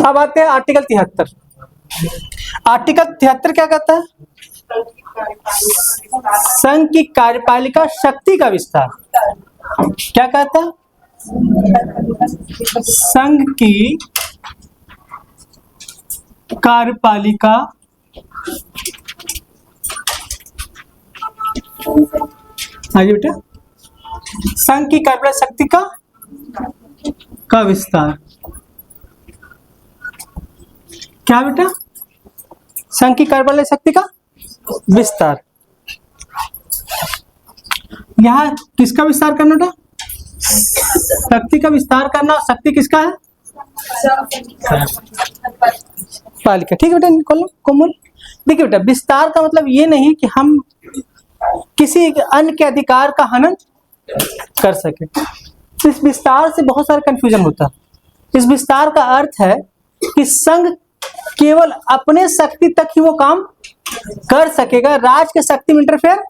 अब आते हैं आर्टिकल 73। आर्टिकल 73 क्या कहता है? संघ की कार्यपालिका शक्ति का विस्तार। क्या कहता है? संघ की कार्यपालिका आइए बेटा, संघ की कार्यपालिका शक्ति का विस्तार। क्या बेटा? संघ की कार्यपालिका शक्ति का विस्तार। यहां किसका विस्तार करना था? शक्ति का विस्तार करना। शक्ति किसका है? पालिका। ठीक है बेटा, कोमल। देखिए बेटा, विस्तार का मतलब ये नहीं कि हम किसी अन्य के अधिकार का हनन कर सके। इस विस्तार से बहुत सारा कंफ्यूजन होता है। इस विस्तार का अर्थ है कि संघ केवल अपने शक्ति तक ही वो काम कर सकेगा, राज्य के शक्ति में इंटरफेयर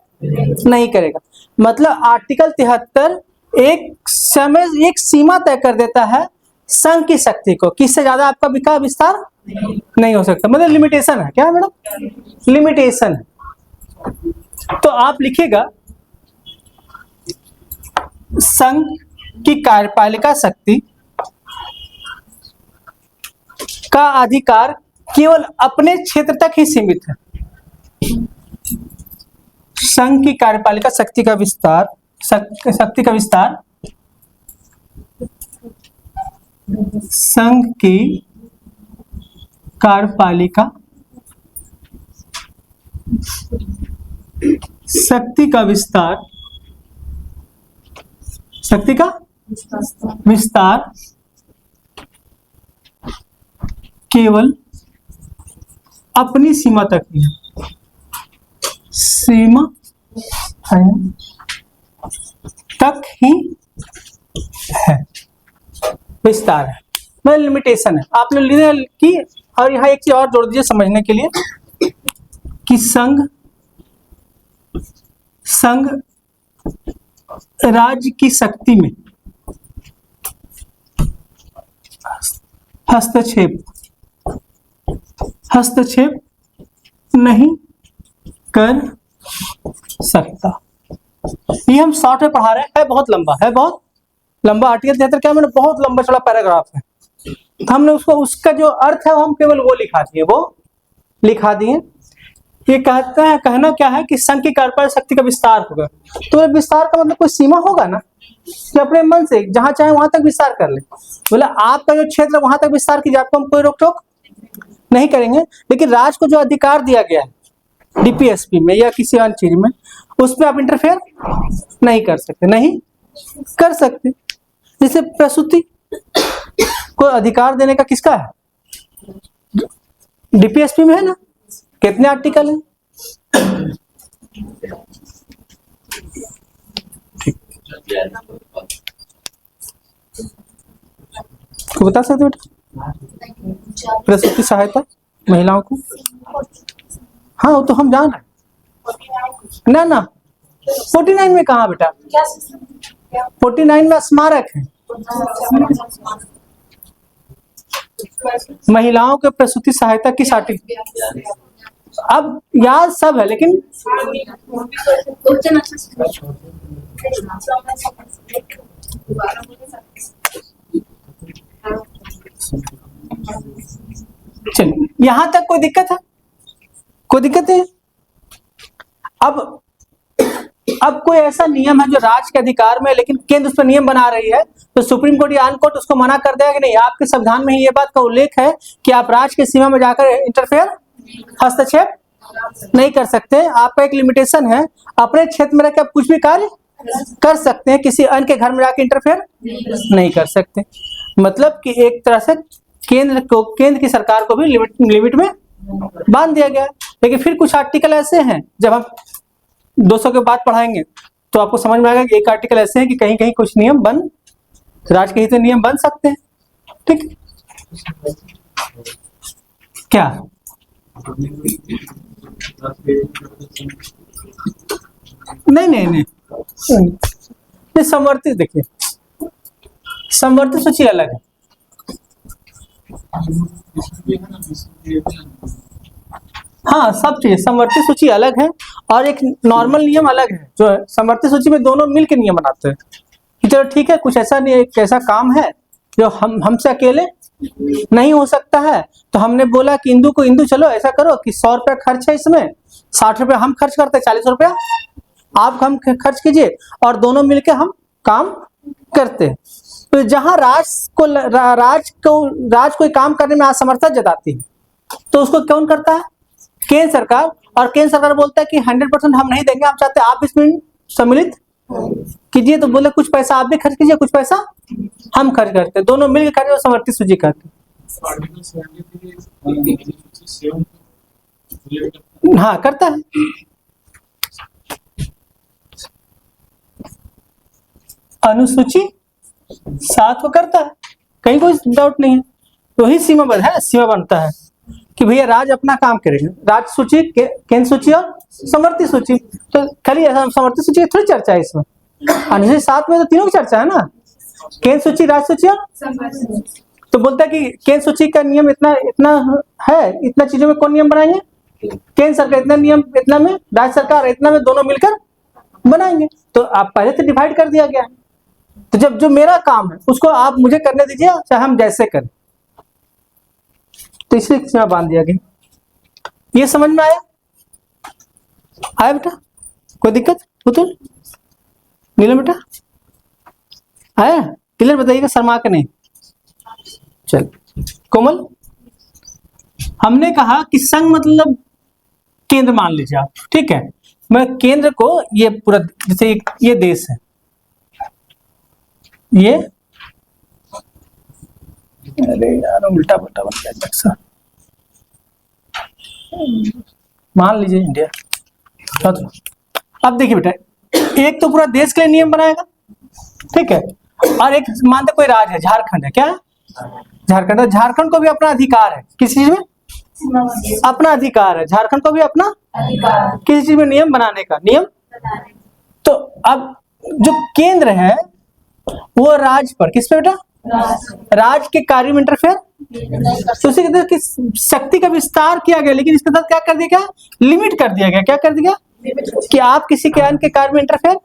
नहीं करेगा। मतलब आर्टिकल 73 एक सीमा तय कर देता है संघ की शक्ति को, कि इससे ज्यादा आपका विस्तार नहीं हो सकता। मतलब लिमिटेशन है। क्या है मैडम? लिमिटेशन है। तो आप लिखिएगा संघ की कार्यपालिका शक्ति का अधिकार केवल अपने क्षेत्र तक ही सीमित है। संघ की कार्यपालिका शक्ति का विस्तार, शक्ति का विस्तार संघ की कार्यपालिका शक्ति का विस्तार, शक्ति का विस्तार केवल अपनी सीमा तक ही है। सीमा तक ही है, विस्तार है, मतलब लिमिटेशन है। आपने लिखा कि, और यहाँ एक चीज और जोड़ दीजिए समझने के लिए, कि संघ राज्य की शक्ति में हस्तक्षेप नहीं कर सकता। ये हम शॉर्ट में पढ़ा रहे हैं, बहुत लंबा आर्टिकल 73 क्या, मैंने बहुत लंबा चौड़ा पैराग्राफ है। तो हमने उसका जो अर्थ है हम केवल वो लिखा दिए। ये कहना क्या है कि संघ की कार्यपालिका शक्ति का विस्तार होगा। तो विस्तार का मतलब कोई सीमा होगा ना, कि अपने मन से जहां चाहे वहां तक विस्तार कर ले। बोले आपका जो क्षेत्र वहां तक विस्तार कीजिए, आपको हम कोई रोक टोक नहीं करेंगे। लेकिन राज्य को जो अधिकार दिया गया है डीपीएसपी में या किसी अन्य चीज में, उसमें आप इंटरफेयर नहीं कर सकते। जैसे प्रसूति को अधिकार देने का किसका है? डीपीएसपी में है ना। कितने आर्टिकल हैं? को बता सकते बेटा? प्रसूति सहायता महिलाओं को, हाँ वो तो हम जान रहे ना। 49 में कहा बेटा? 49 में स्मारक है, महिलाओं के प्रसूति सहायता की आर्टिकल। अब याद सब है, लेकिन चलिए यहां तक कोई दिक्कत है? कोई दिक्कत है? अब कोई ऐसा नियम है जो राज्य के अधिकार में, लेकिन केंद्र उस पर नियम बना रही है, तो सुप्रीम कोर्ट या अन्य कोर्ट उसको मना कर देगा कि नहीं, आपके संविधान में ही ये बात का उल्लेख है कि आप राज्य की सीमा में जाकर इंटरफेयर, हस्तक्षेप नहीं कर सकते। आपका एक लिमिटेशन है, अपने क्षेत्र में रहकर आप कुछ भी कार्य कर सकते हैं, किसी अन्य के घर में जाकर इंटरफेयर नहीं कर सकते। मतलब कि एक तरह से केंद्र की सरकार को भी लिमिट में बांध दिया गया। लेकिन फिर कुछ आर्टिकल ऐसे हैं, जब हम 200 के बाद पढ़ाएंगे तो आपको समझ में आएगा कि एक आर्टिकल ऐसे हैं कि कहीं कहीं कुछ नियम राज्य के हित में नियम बन सकते हैं। ठीक, क्या नहीं, संवर्धित, देखिए संवर्धित सूची अलग है। हाँ, सब चीज समवर्ती सूची अलग है और एक नॉर्मल नियम अलग है। जो है समवर्ती सूची में दोनों मिलकर नियम बनाते हैं कि चलो ठीक है, कुछ ऐसा नहीं, एक ऐसा काम है जो हमसे अकेले नहीं हो सकता है, तो हमने बोला कि इंदु को, इंदु चलो ऐसा करो कि 100 रुपया खर्च है इसमें, 60 रुपया हम खर्च करते हैं, 40 रुपया आप हम खर्च कीजिए और दोनों मिलकर हम काम करते हैं। तो जहां राज कोई काम करने में असमर्थता जताती है तो उसको कौन करता है? केंद्र सरकार। और केंद्र सरकार बोलता है कि 100% हम नहीं देंगे, हम चाहते हैं आप इसमें सम्मिलित कीजिए। तो बोले कुछ पैसा आप भी खर्च कीजिए, कुछ पैसा हम खर्च करते हैं, दोनों मिलकर खर्च समवर्ती सूची करते हैं। हाँ, करता है। अनुसूची 7 को करता है, कहीं कोई डाउट नहीं है। तो ही सीमाबद्ध है, सीमा बनता है कि भैया राज अपना काम करेंगे। राज सूची, केंद्र सूची और समवर्ती सूची। तो खाली समवर्ती सूची की थोड़ी चर्चा है इसमें, अनुसूची 7 में तो तीनों की चर्चा है ना, केंद्र सूची, राज सूची और। तो बोलता है कि केंद्र सूची का नियम इतना इतना है, इतना चीजों में कौन नियम बनाएंगे? केंद्र सरकार इतना नियम, इतना में राज्य सरकार इतना में, दोनों मिलकर बनाएंगे। तो आप पहले से डिवाइड कर दिया गया है। तो जब जो मेरा काम है उसको आप मुझे करने दीजिए, चाहे हम जैसे करें। तो इसे सीमा बांध दिया गया। ये समझ में आया? आया बेटा? कोई दिक्कत? पुतुल, नीलम बेटा आया? क्लियर बताइएगा, शर्मा के नहीं। चल कोमल, हमने कहा कि संघ मतलब केंद्र मान लीजिए आप, ठीक है। मैं केंद्र को, ये पूरा जैसे ये देश है, ये अरे यार उल्टा पुल्टा बन गया अक्सर, मान लीजिए इंडिया। अब देखिए बेटा, एक तो पूरा देश के लिए नियम बनाएगा, ठीक है, और एक मानते कोई राज्य है, झारखंड है, क्या है? झारखंड है। झारखंड को भी अपना अधिकार है, किस चीज में? अपना अधिकार है, झारखंड को भी अपना किसी चीज में नियम बनाने का, नियम। तो अब जो केंद्र है वो राज्य पर, किस पे बेटा? राज्य के कार्य में इंटरफेयर, तो उसी की शक्ति का विस्तार किया गया, लेकिन इसके साथ क्या कर दिया गया? लिमिट कर दिया गया। क्या कर दिया? कि आप किसी के अन्य के कार्य में इंटरफेयर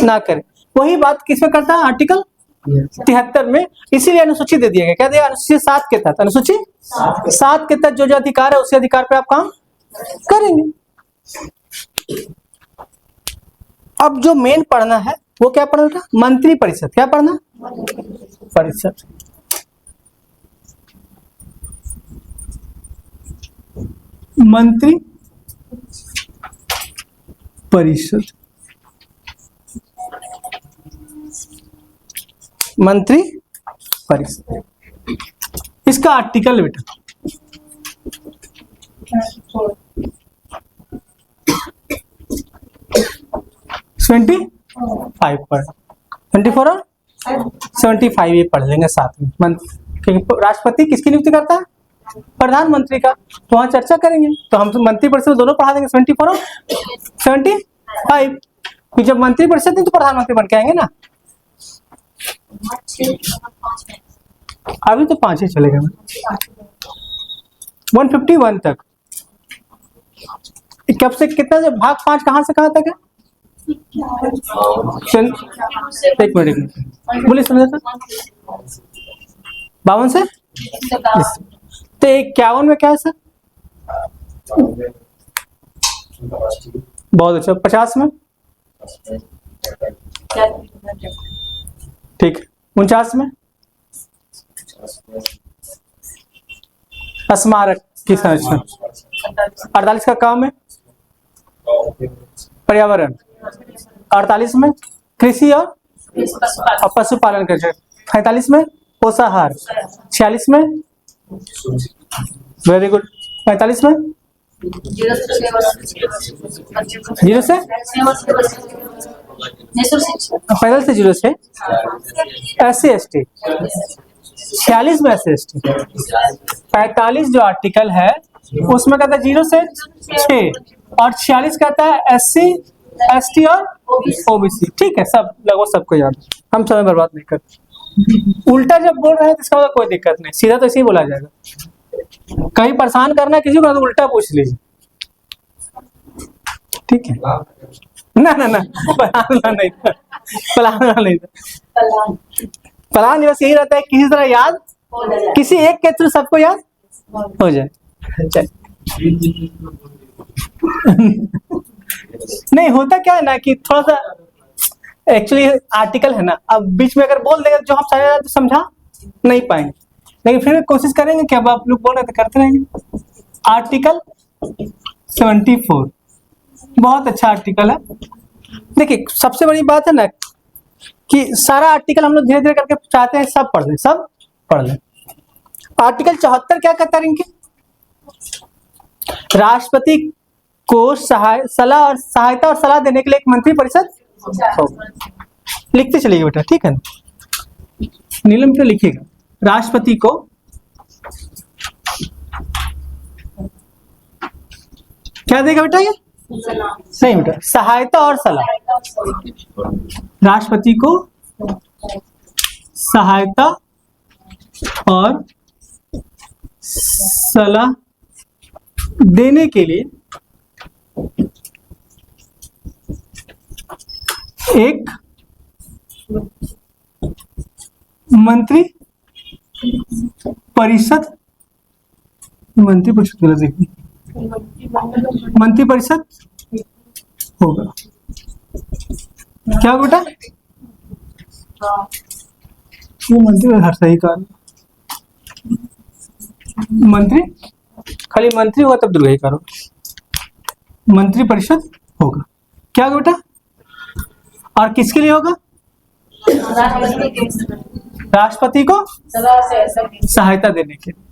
ना करें। वही बात किसमें करता है? आर्टिकल 73 में। इसीलिए अनुसूची दे दिया गया। क्या दिया? अनुसूची 7 के तहत, अनुसूची 7 के तहत जो जो अधिकार है उसी अधिकार पे आप काम करेंगे। अब जो मेन पढ़ना है वो क्या पढ़ना था? मंत्री परिषद। क्या पढ़ना? परिषद। मंत्री परिषद, मंत्री परिषद, इसका आर्टिकल बेटा 25 पर 24 और 75 ये पढ़ लेंगे साथ में। राष्ट्रपति किसकी नियुक्ति करता है? प्रधानमंत्री का। तो वहां चर्चा करेंगे, तो हम मंत्री परिषद दोनों पढ़ा देंगे, 24 और 75। कि जब मंत्री परिषद नहीं तो प्रधानमंत्री बन के आएंगे ना। अभी तो 5 ही चलेगा, 151 तक। कब से कितना, जब भाग 5 कहां से कहां तक है? एक मिनट बोलिए, समझा था 52 से तो 51 में क्या है सर? बहुत अच्छा। 50 में ठीक, 49 में स्मारक की संरक्षण, 48 का काम है पर्यावरण, 48 में कृषि और पशुपालन का, 45 में पोषाहार, 46 में वेरी गुड, 45 में 0 से पैदल से 0 से SC/ST, 46 में SC/ST, 45 जो आर्टिकल है उसमें कहता है 0 से 6 और 46 कहता है SC/ST और OBC। ठीक है, सब लगभग सबको याद, हम समय बर्बाद नहीं करते। उल्टा जब बोल रहे हैं तो इसका मतलब कोई दिक्कत नहीं, सीधा तो ऐसे ही बोला जाएगा। कहीं परेशान करना किसी को तो उल्टा पूछ लीजिए, ठीक है। ना ना ना, पलाना नहीं था, पलाना नहीं था। प्लान बस यही रहता है किसी तरह याद, किसी एक के थ्रू सबको याद हो जाए। नहीं होता क्या है ना कि थोड़ा सा एक्चुअली आर्टिकल है ना, अब बीच में अगर बोल देगा जो हम सारे तो समझा नहीं पाएंगे, लेकिन फिर भी कोशिश करेंगे कि अब आप लोग बोल रहे तो करते रहेंगे। आर्टिकल 74 बहुत अच्छा आर्टिकल है। देखिए सबसे बड़ी बात है ना कि सारा आर्टिकल हम लोग धीरे धीरे करके चाहते हैं सब पढ़ लें, सब पढ़ लें। आर्टिकल 74 क्या कहता है इनके, राष्ट्रपति को सलाह और सहायता और सलाह देने के लिए एक मंत्री परिषद होगा। लिखते चलिए बेटा, ठीक है ना, नीलम पे लिखिएगा। राष्ट्रपति को क्या देगा बेटा, ये नहीं बेटा, सहायता और सलाह। राष्ट्रपति को सहायता और सलाह देने के लिए एक मंत्री परिषद, मंत्री परिषद होगा। क्या बेटा, ये मंत्री हर सही कहा, मंत्री खाली मंत्री होगा तब दुर्गा करो, मंत्री परिषद होगा। क्या बेटा, और किसके लिए होगा, राष्ट्रपति को सहायता देने के लिए।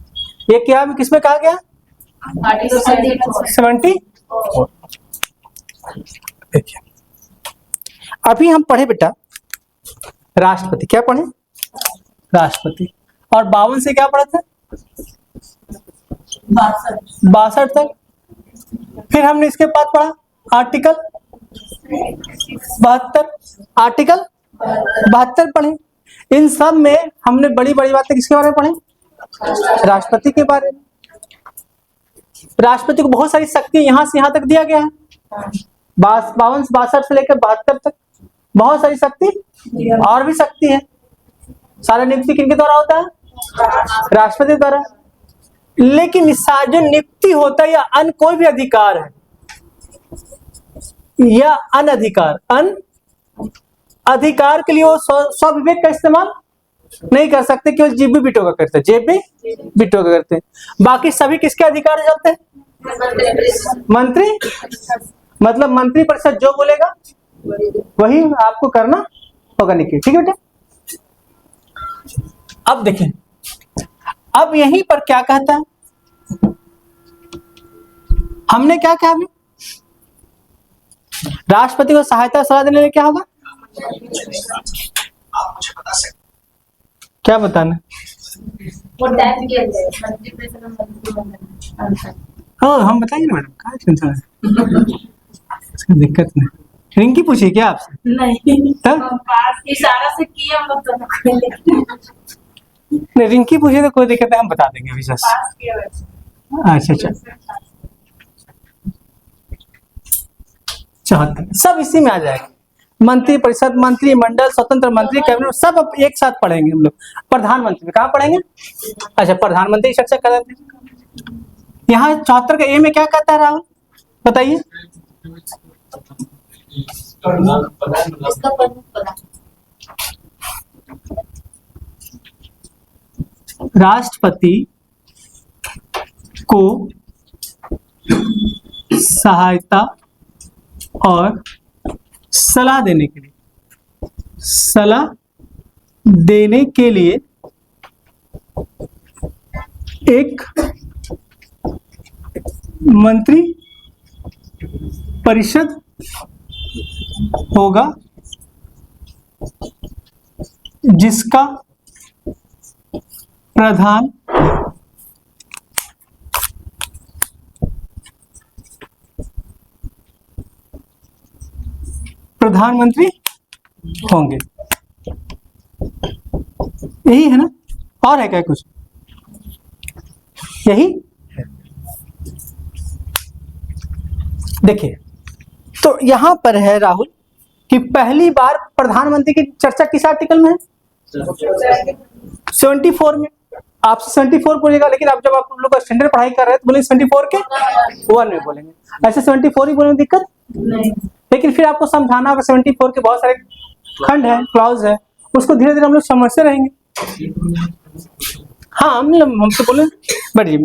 ये क्या किसमें कहा गया, 70। देखिए अभी हम पढ़े बेटा राष्ट्रपति, क्या पढ़े, राष्ट्रपति, और 52 से क्या पढ़ा था, 62 तक। फिर हमने इसके बाद पढ़ा आर्टिकल 72, आर्टिकल 72 पढ़े। इन सब में हमने बड़ी बड़ी बातें किसके बारे में पढ़े, राष्ट्रपति के बारे में। राष्ट्रपति को बहुत सारी शक्ति यहां से यहां तक दिया गया है, 52 62 से लेकर 72 तक बहुत सारी शक्ति और भी शक्ति है। सारा नियुक्ति किनके द्वारा होता है, राष्ट्रपति द्वारा। लेकिन जो नियुक्ति होता है या अन्य कोई भी अधिकार है या अनधिकार, अधिकार के लिए वो स्वविवेक का इस्तेमाल नहीं कर सकते, केवल जीबी बिटो का करते हैं, जेबी बिटो का करते हैं। बाकी सभी किसके अधिकार से चलते हैं, मंत्री, मतलब मंत्री परिषद जो बोलेगा वही आपको करना होगा निखिल, ठीक है बेटा। अब देखें, अब यहीं पर क्या कहता है, हमने क्या कहा अभी, राष्ट्रपति को सहायता सलाह देने में क्या होगा, क्या बताना, हाँ हम बताएंगे मैडम, क्या टेंशन है, दिक्कत नहीं। रिंकी पूछिए क्या आपसे, नहीं तब इशारा से किया हम लोग नहीं, रिंकी पूछिए तो कोई दिक्कत है, हम बता देंगे अभी बस। अच्छा अच्छा, 74 सब इसी में आ जाएगा। मंत्री परिषद, मंत्रिमंडल, स्वतंत्र मंत्री, कैबिनेट, सब अब एक साथ पढ़ेंगे हम लोग। प्रधानमंत्री में कहाँ पढ़ेंगे, अच्छा प्रधानमंत्री की चर्चा कर रहे थे। यहाँ 74 का ए में क्या कहता है राहुल, बताइए। राष्ट्रपति को सहायता और सलाह देने के लिए, सलाह देने के लिए एक मंत्री परिषद होगा जिसका प्रधान प्रधानमंत्री होंगे। यही है ना, और है क्या कुछ? यही। देखिए, तो यहां पर है राहुल कि पहली बार प्रधानमंत्री की चर्चा किस आर्टिकल में है? 74 में। आपसे 74 बोलेगा, लेकिन आप जब आप लोग स्टैंडर्ड पढ़ाई कर रहे हैं तो बोलेंगे 74 के 1 में बोलेंगे, ऐसे 74 ही बोलने में दिक्कत नहीं। लेकिन फिर आपको समझाना होगा 74 के बहुत सारे खंड है, क्लॉज है, उसको धीरे धीरे हम लोग समझते रहेंगे। हाँ, हम तो बोले बढ़िए,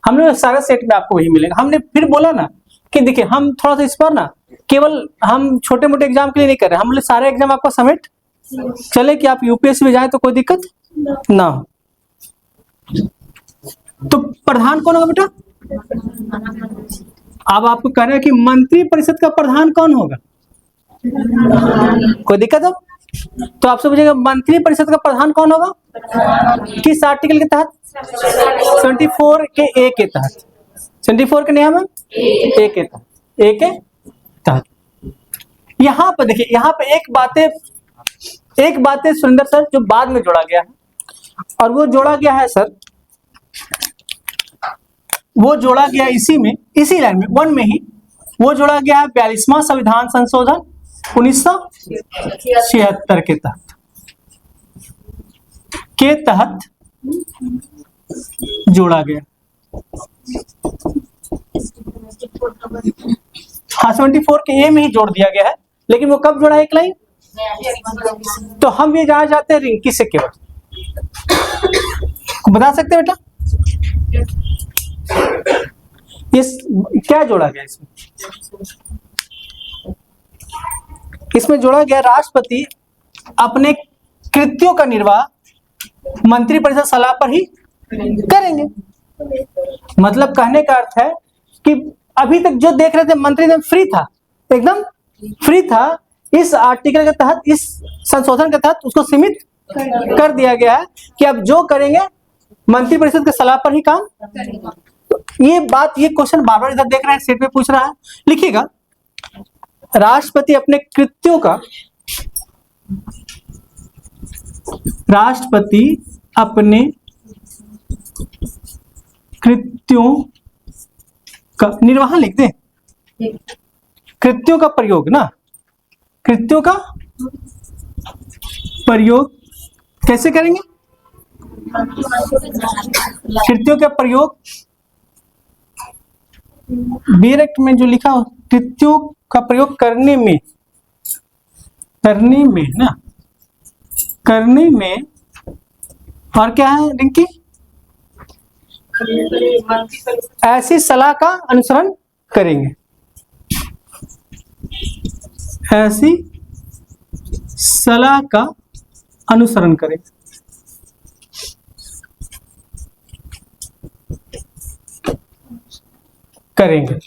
हम लोग सारे सेट में आपको वही मिलेगा। हमने फिर बोला ना कि देखिए, हम थोड़ा सा इस पर ना केवल हम छोटे मोटे एग्जाम के लिए नहीं कर रहे, हम लोग सारे एग्जाम आपको समेट चले कि आप यूपीएससी में जाए तो कोई दिक्कत ना हो। तो प्रधान कौन होगा बेटा? अब आपको कह रहे हैं कि मंत्री परिषद का प्रधान कौन होगा? कोई दिक्कत हो तो आपसे पूछेगा मंत्री परिषद का प्रधान कौन होगा? किस आर्टिकल के तहत? 74 के ए के तहत। 74 के नियम है ए के तहत, ए के तहत। यहाँ पर देखिए, यहाँ पे एक बात है सुरेंद्र सर जो बाद में जोड़ा गया है, और वो जोड़ा गया है सर, वो जोड़ा गया इसी लाइन में 1 में ही वो जोड़ा गया है 42वां संविधान संशोधन 1976 के तहत जोड़ा गया। हाँ, 74 के ए में ही जोड़ दिया गया है, लेकिन वो कब जोड़ा है एक लाइन? तो हम ये जाना चाहते हैं रिंकी से केवल, बता सकते हैं बेटा इस क्या जोड़ा गया? इसमें जोड़ा गया राष्ट्रपति अपने कृत्यों का निर्वाह मंत्रिपरिषद सलाह पर ही करेंगे। मतलब कहने का अर्थ है कि अभी तक जो देख रहे थे मंत्री एकदम फ्री था, इस आर्टिकल के तहत, इस संशोधन के तहत उसको सीमित कर दिया गया है कि अब जो करेंगे मंत्रिपरिषद की सलाह पर ही काम। ये क्वेश्चन बार बार इधर देख रहे हैं, सेट में पूछ रहा है, लिखिएगा राष्ट्रपति अपने कृत्यों का निर्वहन लिखते हैं, कृत्यों का प्रयोग ना, कृत्यों का प्रयोग कैसे करेंगे? कृत्यों का प्रयोग बी.एड एक्ट में जो लिखा हो, कृत्यों का प्रयोग करने में और क्या है रिंकी? ऐसी सलाह का अनुसरण करेंगे, ऐसी सलाह का अनुसरण करेंगे।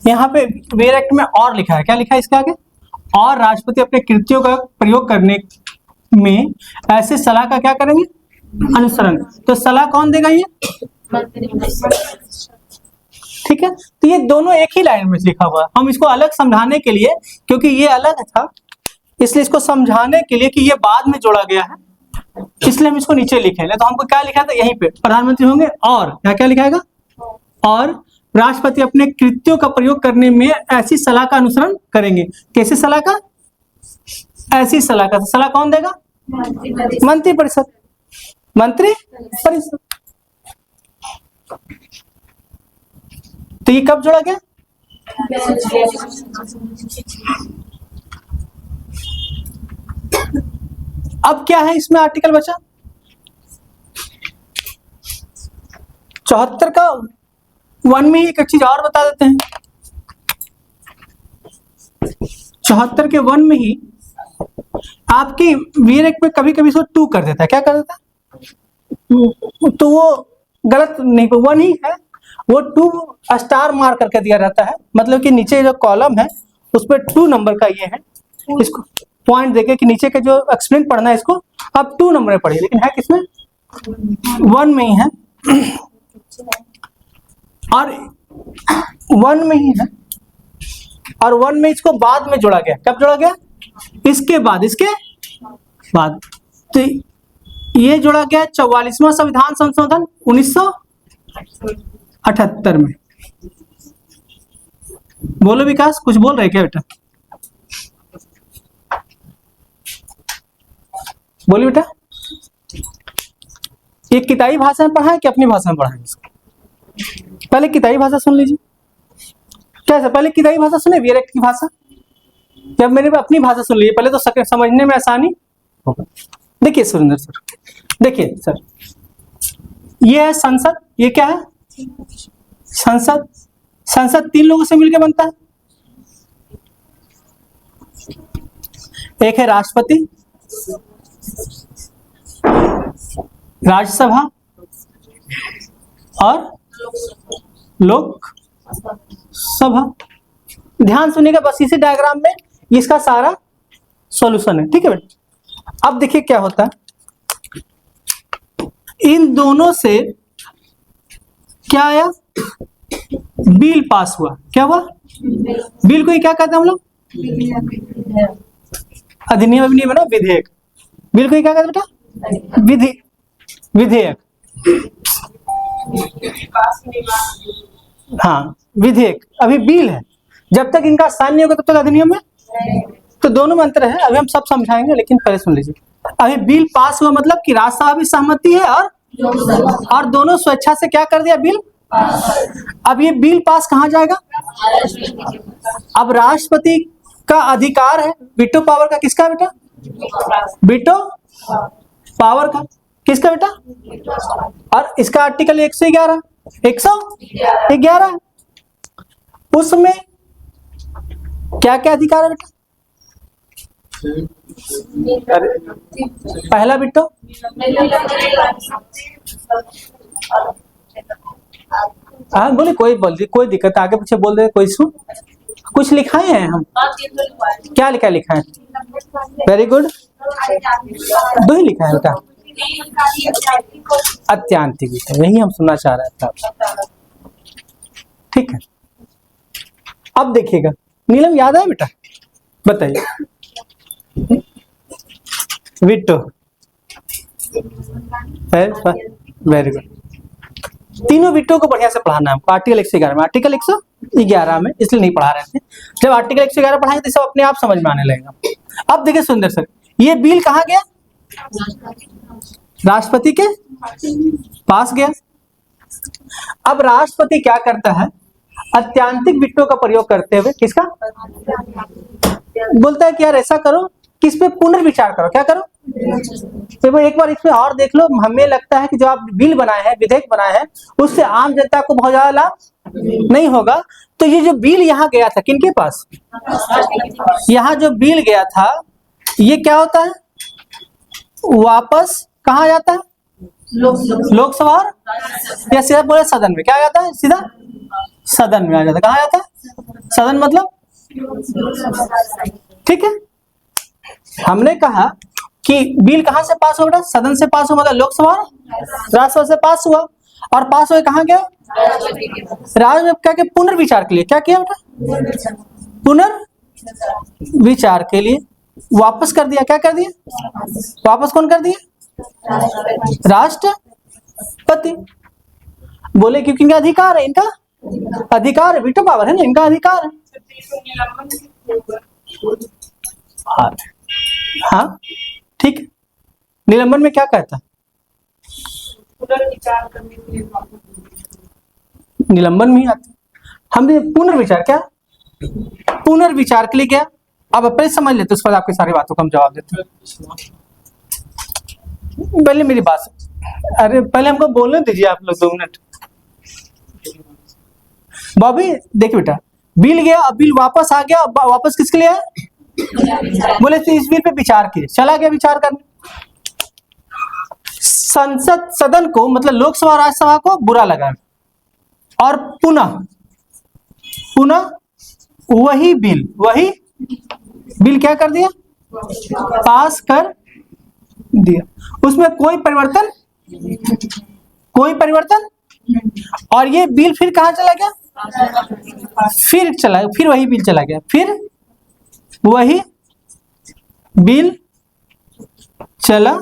यहाँ पे बी.एड एक्ट में और लिखा है, क्या लिखा है इसके आगे? और राष्ट्रपति अपने कृत्यों का प्रयोग करने में ऐसे सलाह का क्या करेंगे? अनुसरण। तो सलाह कौन देगा? ये ठीक है। तो ये दोनों एक ही लाइन में लिखा हुआ है, हम इसको अलग समझाने के लिए, क्योंकि ये अलग था इसलिए इसको समझाने के लिए कि ये बाद में जोड़ा गया है, इसलिए हम इसको नीचे लिखे। तो हमको क्या लिखा था यहीं पे? प्रधानमंत्री होंगे और क्या लिखाएगा? और राष्ट्रपति अपने कृत्यों का प्रयोग करने में ऐसी सलाह का अनुसरण करेंगे। कैसी सलाह का? ऐसी सलाह का। तो सलाह कौन देगा? मंत्रिपरिषद। मंत्रिपरिषद। तो ये कब जोड़ा गया? अब क्या है इसमें आर्टिकल बचा? 74 का 1 में एक चीज और बता देते हैं। 74 के 1 में ही आपकी बी.एड एक्ट में कभी कभी इसको 2 कर देता है। क्या कर देता है? तो वो गलत नहीं, 1 ही है, वो 2 स्टार मार्क करके दिया जाता है, मतलब कि नीचे जो कॉलम है उस पर 2 नंबर का ये है, इसको पॉइंट देके कि नीचे का जो एक्सप्लेन पढ़ना है इसको आप 2 नंबर में पढ़िए, लेकिन है किसमें? 1 में ही है, और 1 में ही है, और 1 में इसको बाद में जोड़ा गया। कब जोड़ा गया? इसके बाद। तो ये जोड़ा गया 44वां संविधान संशोधन 1978 में। बोलो विकास, कुछ बोल रहे क्या बेटा? बोलिए बेटा। ये किताबी भाषा में पढ़ा है कि अपनी भाषा में पढ़ा है इसको? पहले किताबी भाषा सुन लीजिए। कैसे? पहले किताबी भाषा सुने, वीर की भाषा, जब मेरे पे अपनी भाषा सुन लीजिए, पहले तो समझने में आसानी होगा। देखिए सुरेंद्र सर, देखिए सर, ये है संसद। ये क्या है? संसद। संसद 3 लोगों से मिलकर बनता है। एक है राष्ट्रपति, राज्यसभा और लोकसभा। ध्यान सुनिएगा, बस इसी डायग्राम में इसका सारा सॉल्यूशन है। ठीक है बेटा। अब देखिए क्या होता है, इन दोनों से क्या आया? बिल पास हुआ। क्या हुआ? बिल को ही क्या कहते हैं हम लोग? अधिनियम। अधिनियम है ना, विधेयक। बिल को ही क्या कहते हैं बेटा? विधेयक। हाँ, विधेयक। अभी बिल है, जब तक इनका साइन नहीं होगा तब तक अधिनियम है। तो दोनों में अंतर है, अभी हम सब समझाएंगे, लेकिन पहले सुन लीजिए। अभी बिल पास हुआ मतलब कि राज्यसभा भी सहमति है और दोनों स्वेच्छा से क्या कर दिया? बिल। अब ये बिल पास कहाँ जाएगा? अब राष्ट्रपति का अधिकार है, वीटो पावर का किसका बेटा? वीटो पावर का किसका बेटा? और इसका आर्टिकल 111 111, उसमें क्या क्या अधिकार है बेटा? पहला बिट्टो, हाँ बोले, कोई दिक्कत, आगे पीछे बोल दे, कोई इशू। कुछ लिखाए हैं हम? क्या लिखा है? वेरी गुड, 2 ही लिखा है बेटा। अत्यांतिक, यही हम सुनना चाह रहे थे। ठीक है। अब देखिएगा, नीलम याद है बेटा? बताइए। विटो, वेरी गुड। तीनों विटो को बढ़िया से पढ़ाना है हमको। आर्टिकल 111 में, आर्टिकल 111 में इसलिए नहीं पढ़ा रहे थे, जब आर्टिकल 111 पढ़ाएंगे तो सब अपने आप समझ में आने लगेगा। अब देखिए सुंदर सर, ये बिल कहाँ गया? राष्ट्रपति के पास गया। अब राष्ट्रपति क्या करता है? अत्यांतिक विटो का प्रयोग करते हुए किसका? बोलता है कि यार ऐसा करो कि इस पे पुनर्विचार करो। क्या करो? तो एक बार इसमें और देख लो। हमें लगता है कि जो आप बिल बनाए हैं, विधेयक बनाए हैं, उससे आम जनता को बहुत ज्यादा लाभ नहीं होगा। तो ये जो बिल यहाँ गया था, किनके पास? यहाँ जो बिल गया था, ये क्या होता है? वापस कहाँ जाता है? लोकसभा और या सीधा बोले सदन में। क्या जाता है? सीधा सदन में आ जाता है। कहाँ जाता है? सदन मतलब, ठीक है। हमने कहा कि बिल कहाँ से पास हुआ? सदन से पास हुआ, मतलब लोकसभा राज्यसभा से पास हुआ। और पास हुए कहाँ गया? राज्य में क्या के पुनर्विचार के लिए। क्या किया बेटा? पुनर्विचार के लिए वापस कर दिया। क्या कर दिया? वापस कौन कर दिया? राष्ट्रपति। बोले क्योंकि इनका अधिकार है, इनका अधिकार है, वीटो पावर है ना, इनका अधिकार है। हाँ ठीक है। निलंबन में क्या कहता है? निलंबन में ही आता। हमने पुनर्विचार, क्या पुनर्विचार के लिए क्या? अब अपने समझ लेते, उस पर आपकी सारी बातों का हम जवाब देते हैं। पहले मेरी बात, अरे पहले हमको बोलने दीजिए आप लोग 2 मिनट। बॉबी देखिए बेटा, बिल गया, अब बिल वापस आ गया। वापस किसके लिए है? बोले तो इस बिल पे विचार कीजिए। चला गया विचार करने। संसद सदन को, मतलब लोकसभा राज्यसभा को बुरा लगा और पुनः वही बिल क्या कर दिया? पास कर दिया। उसमें कोई परिवर्तन और ये बिल फिर कहाँ चला गया? फिर वही बिल चला गया। फिर वही बिल चला,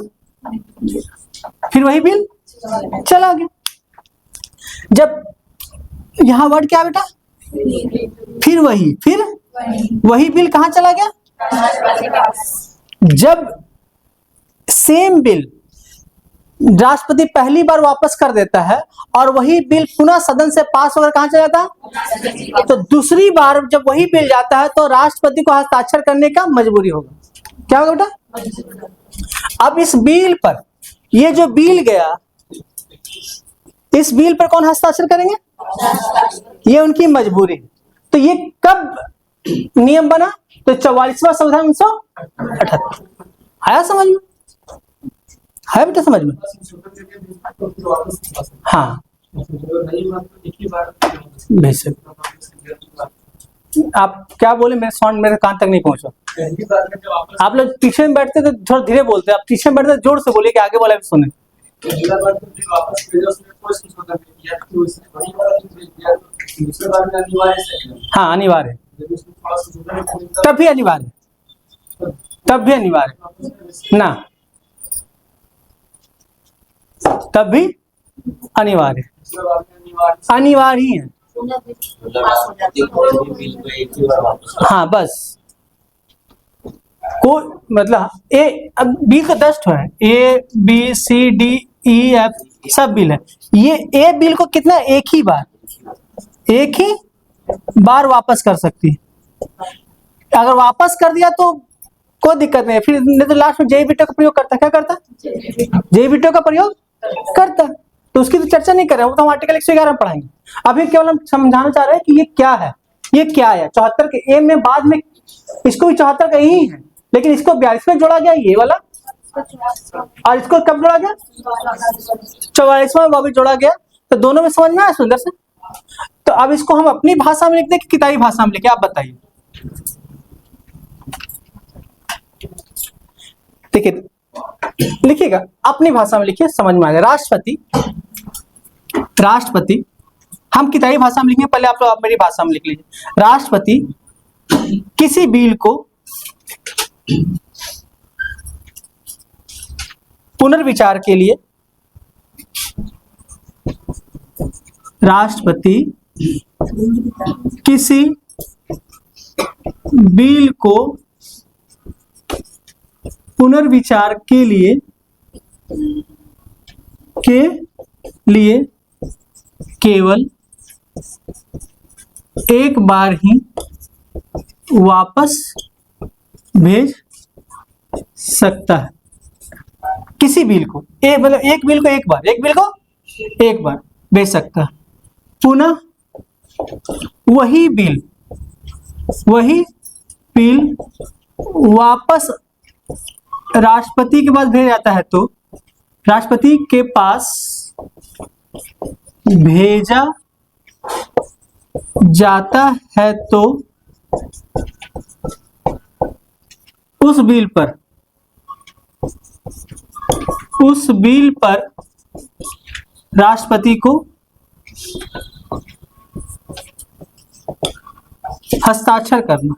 फिर वही बिल चला गया। जब यहां वर्ड क्या बेटा, फिर वही बिल कहां चला गया। जब सेम बिल राष्ट्रपति पहली बार वापस कर देता है और वही बिल पुनः सदन से पास होकर कहां चला जाता है, तो दूसरी बार जब वही बिल जाता है तो राष्ट्रपति को हस्ताक्षर करने का मजबूरी होगा। क्या होगा बेटा। अब इस बिल पर, ये जो बिल गया, इस बिल पर कौन हस्ताक्षर करेंगे, ये उनकी मजबूरी है। तो ये कब नियम बना, तो 44वां संविधान 1978। आया समझ में, है बेटा समझ में। हाँ बेशक, आप क्या बोले, मेरे साउंड मेरे कान तक नहीं पहुंचा। आप लोग पीछे में बैठते तो थोड़ा धीरे बोलते, आप पीछे में बैठते जोर से बोलिए कि आगे वाला भी सुने। हाँ अनिवार्य है, तब भी अनिवार्य, ना, तब भी अनिवार्य ही है। हाँ बस, को मतलब अब बिल तो 10 है, A B C D E F सब बिल है। ये ए बिल को कितना, एक ही बार वापस कर सकती है। अगर वापस कर दिया तो कोई दिक्कत नहीं, फिर नहीं तो लास्ट में जेई वीटो का प्रयोग करता। क्या करता, जेई वीटो का प्रयोग करता। तो उसकी तो चर्चा नहीं कर रहे, वो तो हम आर्टिकल 111 में पढ़ाएंगे। अभी केवल हम समझाना चाह रहे हैं कि ये क्या है, 74 के ए में, बाद में इसको भी 74 का ही है, लेकिन इसको 42 में जोड़ा गया ये वाला, और इसको कब जोड़ा गया, 44वां में भी जोड़ा गया। तो दोनों में समझ में आया सुंदर से। तो अब इसको हम अपनी भाषा में लिख दें कि किताबी भाषा में लिखे, आप बताइए। देखिए लिखिएगा, अपनी भाषा में लिखिए, समझ में आएगा। राष्ट्रपति हम किताबी भाषा में लिखेंगे, पहले आप लोग मेरी भाषा में लिख लीजिए। राष्ट्रपति किसी बिल को पुनर्विचार के लिए, राष्ट्रपति किसी बिल को पुनर्विचार के लिए केवल एक बार ही वापस भेज सकता है। किसी बिल को, मतलब एक बिल को एक बार भेज सकता है। पुनः वही बिल वापस राष्ट्रपति के पास भेजा जाता है, तो राष्ट्रपति के पास भेजा जाता है तो उस बिल पर राष्ट्रपति को हस्ताक्षर करना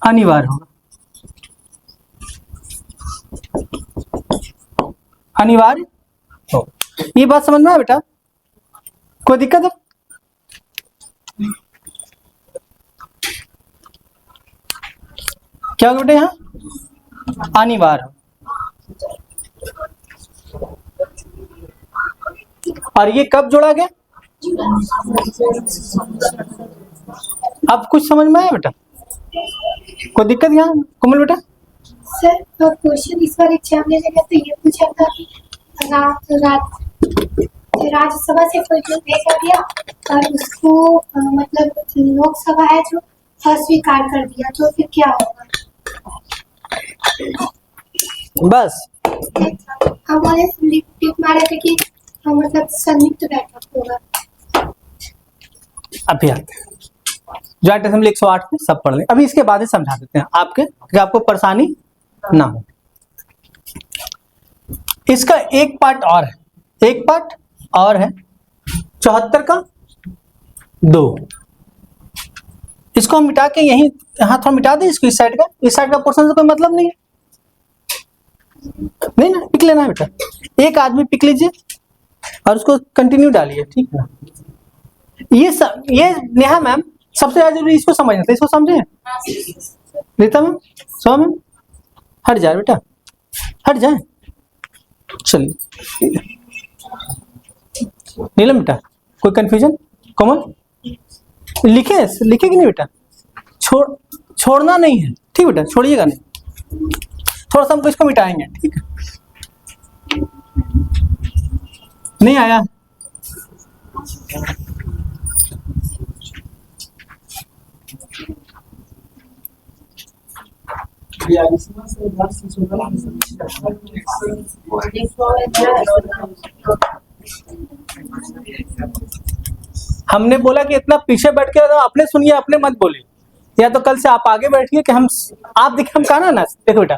अनिवार्य होगा। अनिवार्य हो, ये बात समझ में आया बेटा, कोई दिक्कत है? क्या बेटे, यहाँ अनिवार्य हो। और ये कब जोड़ा गया, अब कुछ समझ में आया बेटा, कोई दिक्कत यहाँ कोमल बेटा? सर क्वेश्चन इस बार एग्जाम में लगा तो ये पूछा था कि राज्यसभा से कोई जो भेजा गया और उसको मतलब लोकसभा है जो अस्वीकार कर दिया, तो फिर क्या होगा? बस हमारे टिप मारे थे कि मतलब संयुक्त बैठक होगा। अभी आते हैं, जॉइंट असेंबली 108 में सब पढ़ लें। अभी इसके बाद ही समझा देते हैं आपको परेशानी ना हो। इसका एक पार्ट और है 74 का 2। इसको हम मिटा के यहीं यहाँ थोड़ा मिटा दे इसको, इस साइड का पोर्शन से कोई मतलब नहीं है, नहीं ना, पिक लेना है बेटा, एक आदमी पिक लीजिए और उसको कंटिन्यू डालिए, ठीक है। ये नेहा मैम सबसे ज्यादा जरूरी इसको समझना था, इसको समझे रीता मैम, सो मैम हट जाए बेटा, हट जाए, चलिए नीलम बेटा, कोई कंफ्यूजन? कोमल लिखे कि नहीं बेटा? छोड़ना नहीं है, ठीक बेटा, छोड़िएगा नहीं, थोड़ा सा हम इसको मिटाएंगे, ठीक है। नहीं आया? हमने बोला कि इतना पीछे बैठ के तो अपने सुनिए, अपने मत बोलिए, या तो कल से आप आगे बैठिए कि आप देखिए, हम कहा ना, देखो बेटा,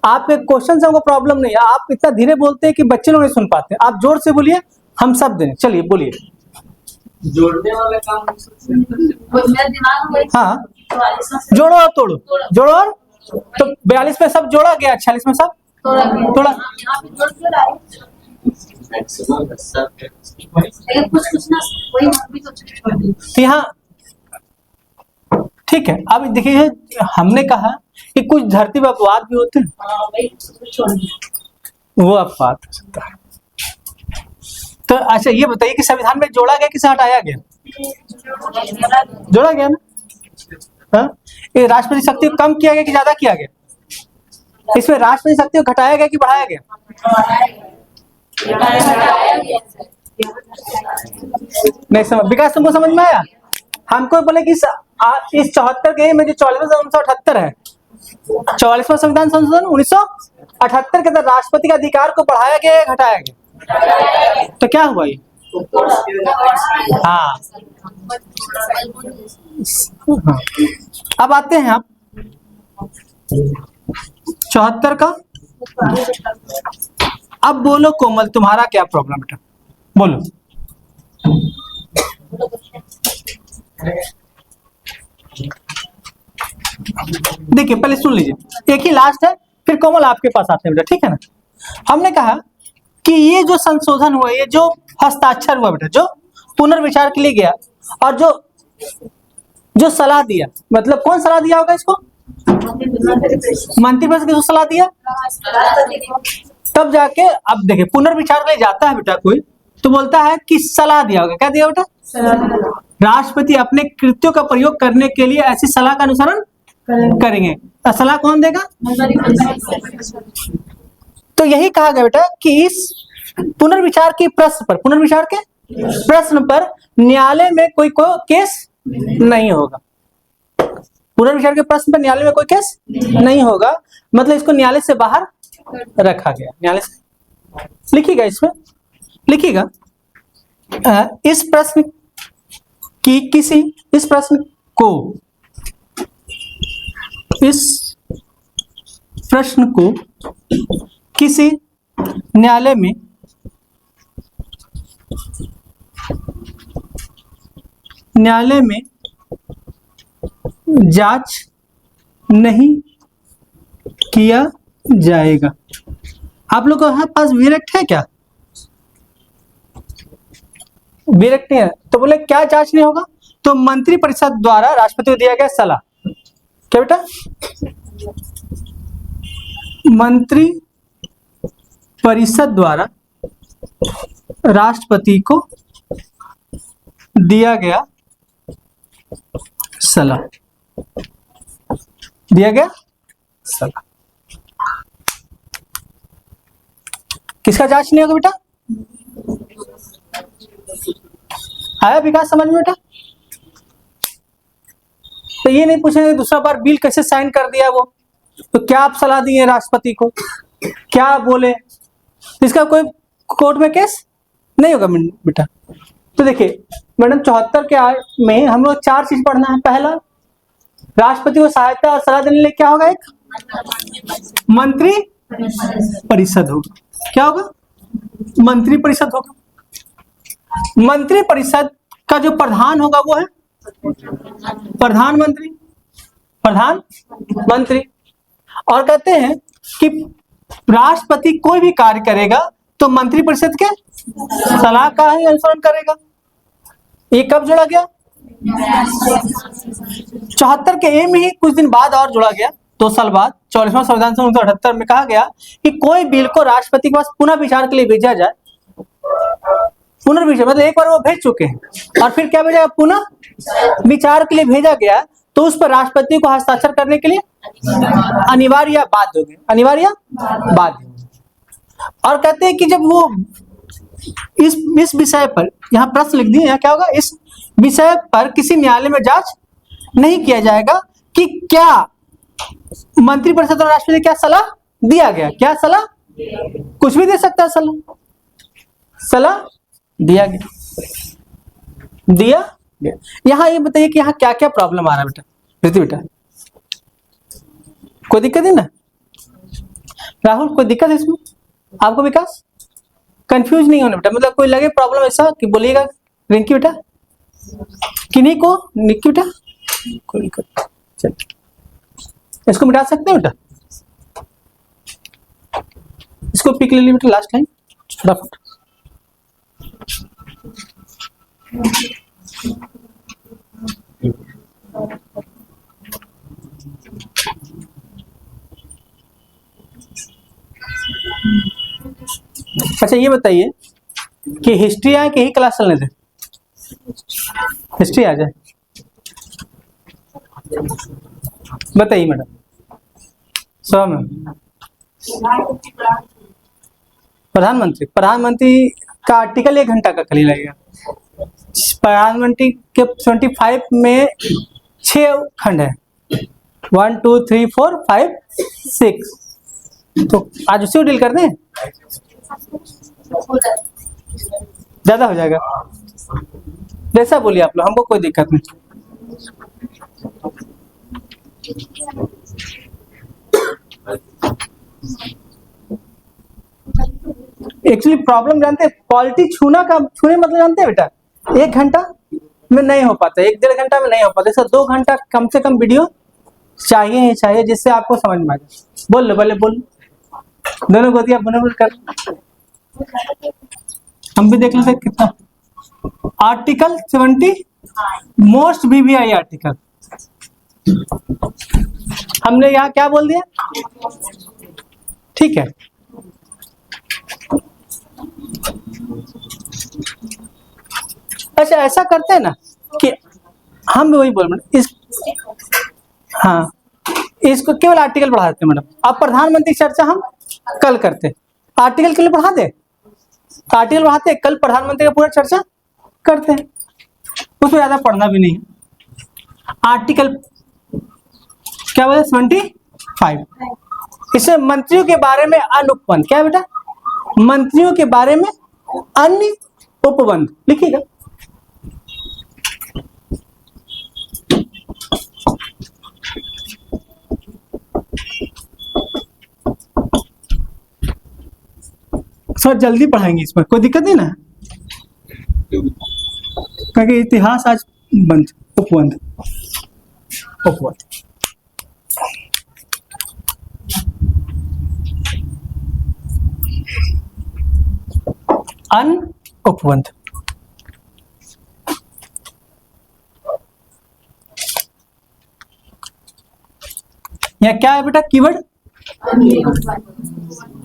आपके क्वेश्चन से हमको प्रॉब्लम नहीं है, आप इतना धीरे बोलते हैं कि बच्चे लोग नहीं सुन पाते, आप जोर से बोलिए, हम सब देंगे, चलिए बोलिए। जोड़ने वाला काम मेरा दिमाग में, हाँ, जोड़ो और तोड़ो, जोड़ो और तो 42 में सब जोड़ा गया, 46 में सब तोड़ा। यहाँ ठीक है, अब देखिए हमने कहा कि कुछ धरती पर अपवाद भी होते हैं, वो अपवाद हो सकता है। तो अच्छा ये बताइए कि संविधान में जोड़ा गया कि हटाया गया? जोड़ा गया ना। हाँ, ये राष्ट्रपति शक्ति को कम किया गया कि ज्यादा किया गया? इसमें राष्ट्रपति शक्ति को घटाया गया कि बढ़ाया गया? नहीं समझ, विकास तुमको समझ में आया? हमको बोले कि इस 74 के में जो 44 है, 44वां संविधान संशोधन 1978 के तहत राष्ट्रपति के अधिकार को बढ़ाया गया या घटाया गया? तो क्या हुआ ये? हाँ, अब आते हैं आप 74 का। अब बोलो कोमल, तुम्हारा क्या प्रॉब्लम बेटा, बोलो। देखिए पहले सुन लीजिए, एक ही लास्ट है, फिर कोमल आपके पास आते हैं बेटा, ठीक है ना। हमने कहा कि ये जो संशोधन हुआ, ये जो हस्ताक्षर हुआ बेटा, जो पुनर्विचार के लिए गया और जो सलाह दिया, मतलब कौन सलाह दिया होगा इसको? मंत्रिपरिषद को सलाह दिया, तब जाके अब देखिए पुनर्विचार के लिए जाता है बेटा कोई, तो बोलता है कि सलाह दिया होगा। क्या दिया बेटा? राष्ट्रपति अपने कृत्यों का प्रयोग करने के लिए ऐसी सलाह का अनुसरण करेंगे। सलाह कौन देगा? तो यही कहा गया बेटा कि इस पुनर्विचार के प्रश्न पर न्यायालय में कोई केस नहीं होगा। पुनर्विचार के प्रश्न पर न्यायालय में कोई केस नहीं होगा, मतलब इसको न्यायालय से बाहर रखा गया। न्यायालय से लिखिएगा, इसमें लिखिएगा, इस प्रश्न को किसी न्यायालय में जांच नहीं किया जाएगा। आप लोग के पास विरक्त है क्या? विरक्त नहीं है, तो बोले क्या जांच नहीं होगा? तो मंत्रिपरिषद द्वारा राष्ट्रपति को दिया गया सलाह, क्या बेटा? मंत्री परिषद द्वारा राष्ट्रपति को दिया गया सलाह, किसका जांच नहीं होगा बेटा? आया विकास समझ में बेटा? तो ये नहीं पूछेंगे दूसरा बार बिल कैसे साइन कर दिया वो, तो क्या आप सलाह दिए राष्ट्रपति को, क्या बोले, इसका कोई कोर्ट में केस नहीं होगा बेटा। तो देखिए मैडम 74 के में हम लोग 4 चीज पढ़ना है। पहला, राष्ट्रपति को सहायता और सलाह देने के लिए क्या होगा? एक मंत्री परिषद होगा। क्या होगा? मंत्री परिषद होगा। मंत्री परिषद का जो प्रधान होगा वो है प्रधानमंत्री। प्रधानमंत्री। और कहते हैं कि राष्ट्रपति कोई भी कार्य करेगा तो मंत्रिपरिषद के सलाह का ही अनुसरण करेगा। ये कब जोड़ा गया? 74 के ए में ही कुछ दिन बाद और जोड़ा गया, 2 साल बाद 44वां संविधान संशोधन 1978 में कहा गया कि कोई बिल को राष्ट्रपति के पास पुनः विचार के लिए भेजा जाए। पुनर्विचार मतलब एक बार वो भेज चुके हैं और फिर क्या भेजा? पुनः विचार के लिए भेजा गया, तो उस पर राष्ट्रपति को हस्ताक्षर करने के लिए अनिवार्य बाध्य हो गए, अनिवार्य बाध्य। और कहते हैं कि जब वो इस विषय पर, यहाँ प्रश्न लिख दिए, यहाँ क्या होगा? इस विषय पर किसी न्यायालय में जांच नहीं किया जाएगा कि क्या मंत्रिपरिषद और राष्ट्रपति क्या सलाह दिया गया, क्या सलाह, कुछ भी दे सकता है सलाह दिया गया। यहाँ ये बताइए कि यहाँ क्या क्या प्रॉब्लम आ रहा है बेटा, प्रीति बेटा? कोई दिक्कत है ना? राहुल कोई दिक्कत है इसमें आपको? विकास कंफ्यूज नहीं होना बेटा, मतलब कोई लगे प्रॉब्लम ऐसा कि बोलिएगा। रिंकी बेटा, किन्हीं को, निक्की बेटा, कोई दिक्कत? चलिए इसको मिटा सकते हैं बेटा, इसको पिक ले ली बेटा, लास्ट लाइन फटाफट। अच्छा ये बताइए कि हिस्ट्री आए कि यही क्लास चलने थे? हिस्ट्री आ जाए, बताइए मैडम। प्रधानमंत्री का आर्टिकल 1 घंटा का खाली लगेगा। प्रधानमंत्री के 25 में 6 खंड है, 1 2 3 4 5 6, तो आज उसी को डील कर दें, ज्यादा हो जाएगा। जैसा बोलिए आप लोग, हमको कोई दिक्कत नहीं। एक्चुअली प्रॉब्लम जानते हैं, पॉलिटी छूने मतलब जानते हैं बेटा? 1 घंटा में नहीं हो पाता, 1-1.5 घंटा में नहीं हो पाता, ऐसा 2 घंटा कम से कम वीडियो चाहिए ही चाहिए, जिससे आपको समझ में आ जाए। बोल लो, बोले बोल, दोनों गोदियां बुन कर हम भी देख लेते कितना। आर्टिकल 70 मोस्ट VVI आर्टिकल, हमने यहाँ क्या बोल दिया? ठीक है, अच्छा ऐसा करते हैं ना कि हम भी वही बोल रहे इस, हाँ इसको केवल आर्टिकल बढ़ा देते मैडम। अब प्रधानमंत्री चर्चा हम कल करते, आर्टिकल के लिए बढ़ा दे, आर्टिकल बढ़ाते, कल प्रधानमंत्री का पूरा चर्चा करते हैं, उसमें ज्यादा पढ़ना भी नहीं है। आर्टिकल क्या बोले? 75, इसमें मंत्रियों के बारे में अनुपबंध, क्या है बेटा? मंत्रियों के बारे में अन्य उपबंध लिखिएगा। सर जल्दी पढ़ाएंगे, इसमें कोई दिक्कत नहीं ना, क्योंकि इतिहास आज बंद, उपबंध अन उपबंध। यह क्या है बेटा? कीवर्ड।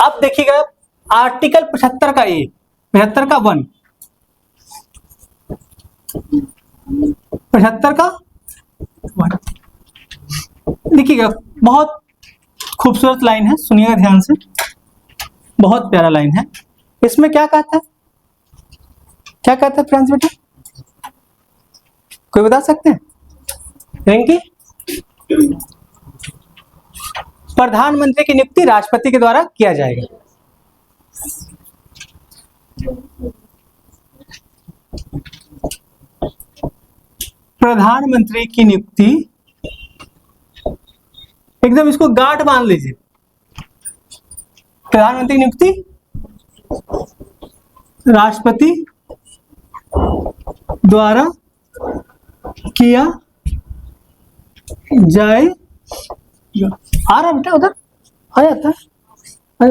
अब देखिएगा आर्टिकल 75 का ए, 75 का 1, 75 का 1 देखिएगा, बहुत खूबसूरत लाइन है, सुनिएगा ध्यान से, बहुत प्यारा लाइन है। इसमें क्या कहता है, क्या कहता है फ्रेंड्स बेटा? कोई बता सकते हैं? रिंकी, प्रधानमंत्री की नियुक्ति राष्ट्रपति के द्वारा किया जाएगा। प्रधानमंत्री की नियुक्ति, एकदम इसको गांठ बांध लीजिए, प्रधानमंत्री की नियुक्ति राष्ट्रपति द्वारा किया जाएगा। आ रहा बेटा, उधर आ जाता है।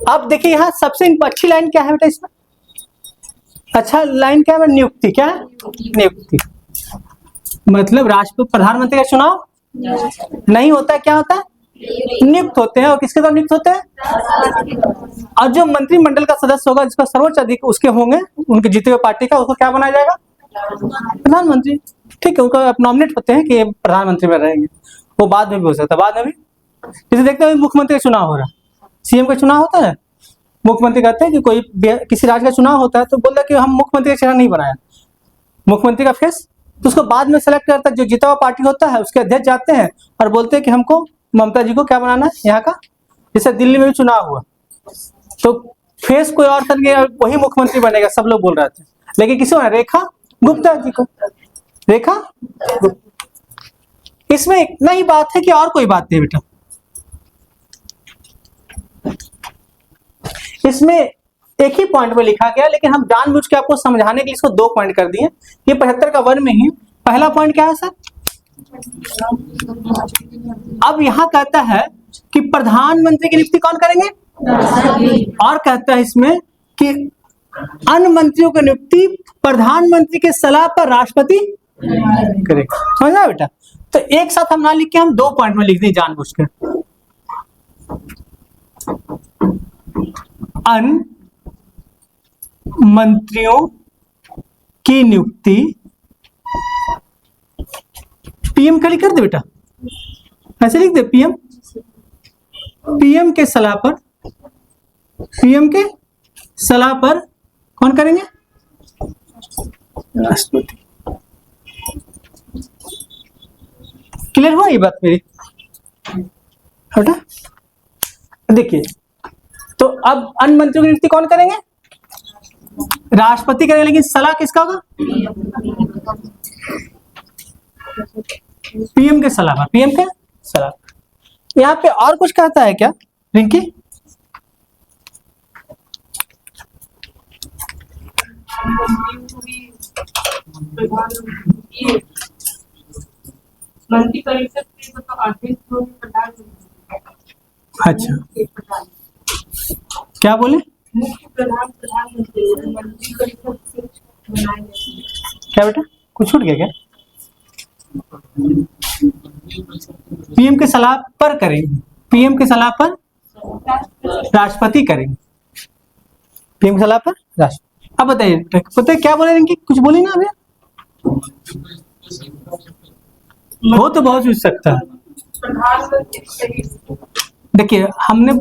अब देखिए यहाँ सबसे अच्छी लाइन क्या है बेटा इसमें? अच्छा लाइन क्या है? नियुक्ति। क्या है? नियुक्ति। मतलब राष्ट्रपति प्रधानमंत्री का चुनाव नहीं होता है, क्या होता है? नियुक्त होते हैं। और किसके द्वारा नियुक्त होते हैं? और जो मंत्रिमंडल का सदस्य होगा जिसका सर्वोच्च अधिक उसके होंगे, उनके जीते हुए पार्टी का, उसको क्या बनाया जाएगा? प्रधानमंत्री। ठीक है, उनका नॉमिनेट होते हैं कि प्रधानमंत्री में रहेंगे। वो बाद में भी हो सकता है, बाद में भी। जैसे देखते हैं मुख्यमंत्री का चुनाव हो रहा है, सीएम का चुनाव होता है, मुख्यमंत्री कहते हैं कि कोई किसी राज्य का चुनाव होता है तो बोलता है कि हम मुख्यमंत्री का चेहरा नहीं बनाया, मुख्यमंत्री का फेस, तो उसको बाद में सेलेक्ट करता है जो जीता हुआ पार्टी होता है, उसके अध्यक्ष जाते हैं और बोलते हैं कि हमको ममता जी को क्या बनाना है यहाँ का। जैसे दिल्ली में भी चुनाव हुआ तो फेस कोई और करके वही मुख्यमंत्री बनेगा, सब लोग बोल रहे थे, लेकिन किसी ने रेखा गुप्ता जी को, रेखा गुप्ता। इसमें इतना ही बात है कि और कोई बात नहीं बेटा। इसमें एक ही पॉइंट में लिखा गया, लेकिन हम जानबूझ के आपको समझाने के लिए इसको 2 पॉइंट कर दिए। ये 75 का वर्ड में ही पहला पॉइंट क्या है सर? अब यहां कहता है कि प्रधानमंत्री की नियुक्ति कौन करेंगे, और कहता है इसमें कि अन्य मंत्रियों की नियुक्ति प्रधानमंत्री के सलाह पर राष्ट्रपति करेगा। समझा बेटा? तो एक साथ हम ना लिख के हम 2 पॉइंट में लिख दें जानबूझ के। अन्य मंत्रियों की नियुक्ति पीएम का लिख कर दे बेटा, ऐसे लिख दे पीएम, पीएम के सलाह पर, पीएम के सलाह पर कौन करेंगे? राष्ट्रपति। क्लियर हुआ ये बात मेरी बेटा? देखिए तो अब अन्य मंत्रियों की नियुक्ति कौन करेंगे? राष्ट्रपति करेंगे, लेकिन सलाह किसका होगा? पीएम के सलाह पर, पीएम के सलाह। यहाँ पे और कुछ कहता है क्या रिंकी? मंत्रिपरिषद के मतलब अध्यक्ष होंगे प्रधानमंत्री। अच्छा क्या बोले? मुख्य प्रधानमंत्री मंत्रिपरिषद से बनाए जाते। क्या बेटा कुछ छूट गया क्या? पीएम के सलाह पर करेंगे, पीएम के सलाह पर राष्ट्रपति करेंगे, पीएम की सलाह पर राष्ट्रपति। अब बताइए पता है क्या बोले रिंकी? कुछ बोली ना अभी? वो तो बहुत पूछ सकता है। देखिए हमने,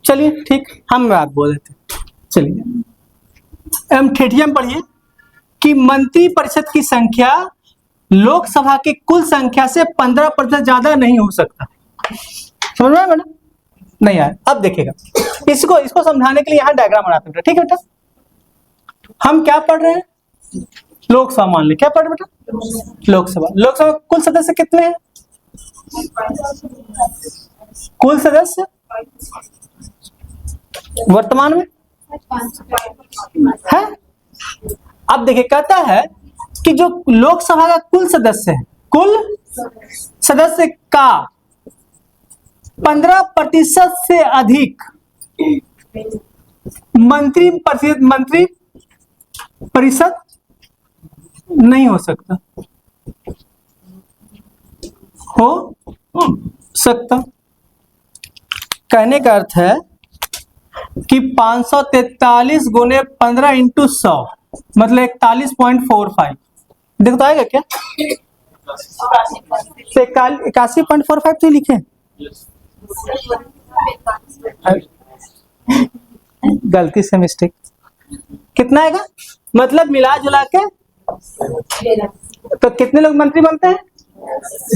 चलिए ठीक, हम बात बोल देते। चलिए हम ठेठिया में पढ़िए कि मंत्री परिषद की संख्या लोकसभा की कुल संख्या से 15% ज्यादा नहीं हो सकता। समझ में आया मैडम? नहीं आया? अब देखिएगा इसको समझाने के लिए यहाँ डायग्राम बनाते हैं। ठीक है बेटा? हम क्या पढ़ रहे हैं? लोकसभा मान ले, क्या पढ़ रहे बेटा? लोकसभा। लोकसभा कुल सदस्य कितने हैं? कुल सदस्य वर्तमान में है। अब देखिए कहता है कि जो लोकसभा का कुल सदस्य है, कुल सदस्य का 15% से अधिक मंत्री परिषद नहीं हो सकता। हो सकता कहने का अर्थ है कि 543 गुने 15 इंटू 100 मतलब 41.45। देखो तो आएगा क्या? 81.45 तो लिखे, गलती से मिस्टेक। कितना आएगा? मतलब मिला जुला के तो कितने लोग मंत्री बनते हैं?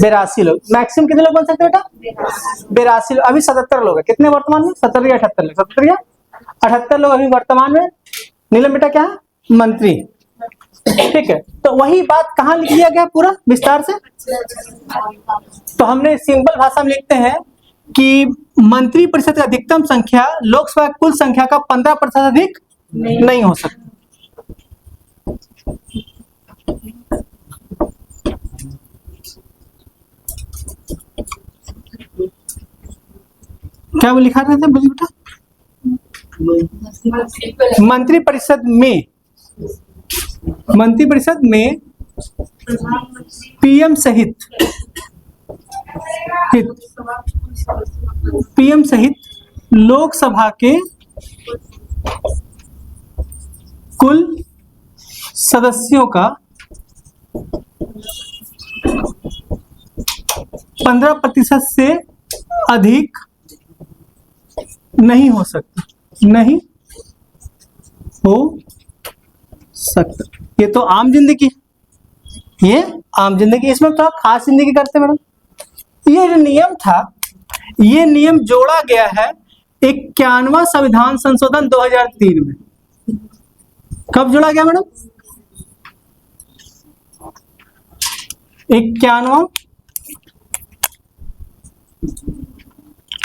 82 लोग। मैक्सिमम कितने लोग बन सकते हैं बेटा? 82 लोग। अभी 77 लोग है। कितने वर्तमान में? 70 या 78 लोग? 70 या 78 लोग अभी वर्तमान में। नीलम बेटा क्या है? मंत्री। ठीक है, तो वही बात कहाँ लिख दिया गया पूरा विस्तार से? तो हमने सिंपल भाषा में लिखते हैं कि मंत्री परिषद की अधिकतम संख्या लोकसभा कुल संख्या का 15% अधिक नहीं हो सकती। क्या वो लिखा रहे थे बोलिए बेटा? मंत्री परिषद में प्रधानमंत्री पीएम सहित लोकसभा के कुल सदस्यों का 15% से अधिक नहीं हो सकता। ये तो आम जिंदगी, इसमें थोड़ा खास जिंदगी करते मैडम। ये जो नियम था, ये नियम जोड़ा गया है 51वां संविधान संशोधन 2003 में। कब जोड़ा गया मैडम? 51वां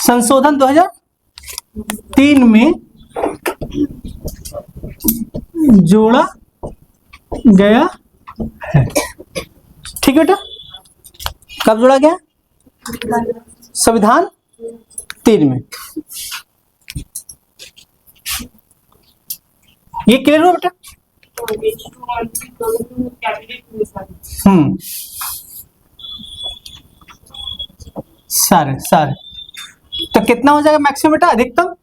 संशोधन 2003 में जोड़ा गया है। ठीक है बेटा? कब जोड़ा गया? संविधान 3 में। ये क्लियर हुआ बेटा? सारे तो कितना हो जाएगा मैक्सिमम बेटा? अधिकतम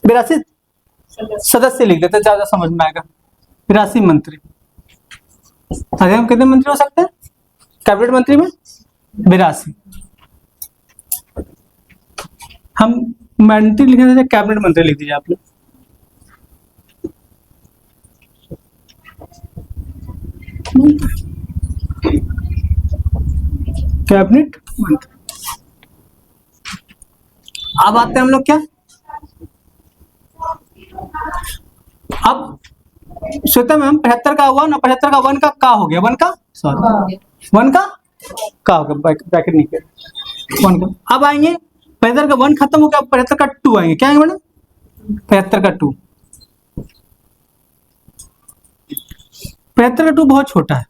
82 सदस्य लिख देते, ज्यादा समझ में आएगा। 82 मंत्री। अरे हम कितने मंत्री हो सकते हैं कैबिनेट मंत्री में? 82। हम मंत्री लिख देते, कैबिनेट मंत्री लिख दीजिए आप लोग। कैबिनेट मंत्री। अब आते हैं हम लोग क्या, अब श्वेता मैम 75 का 1 और 75 का 1 का हो गया, 1 का सॉरी 1 का हो गया, ब्रैकेट नहीं किया 1 का। अब आएंगे 75 का 1 खत्म हो गया, 75 का 2 आएंगे। क्या आएंगे मैडम? 75 का 2। 75 का 2 बहुत छोटा है।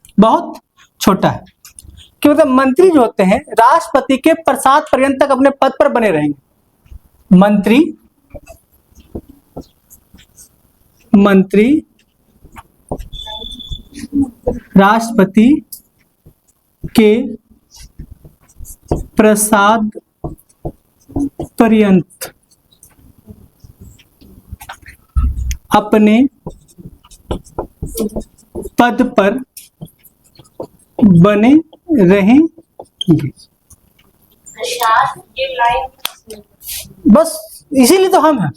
क्यों? मतलब मंत्री जो होते हैं राष्ट्रपति के प्रसाद पर्यंत तक अपने पद पर बने रहेंगे। मंत्री राष्ट्रपति के प्रसाद पर्यंत अपने पद पर बने रहेंगे। बस इसीलिए तो हम हैं,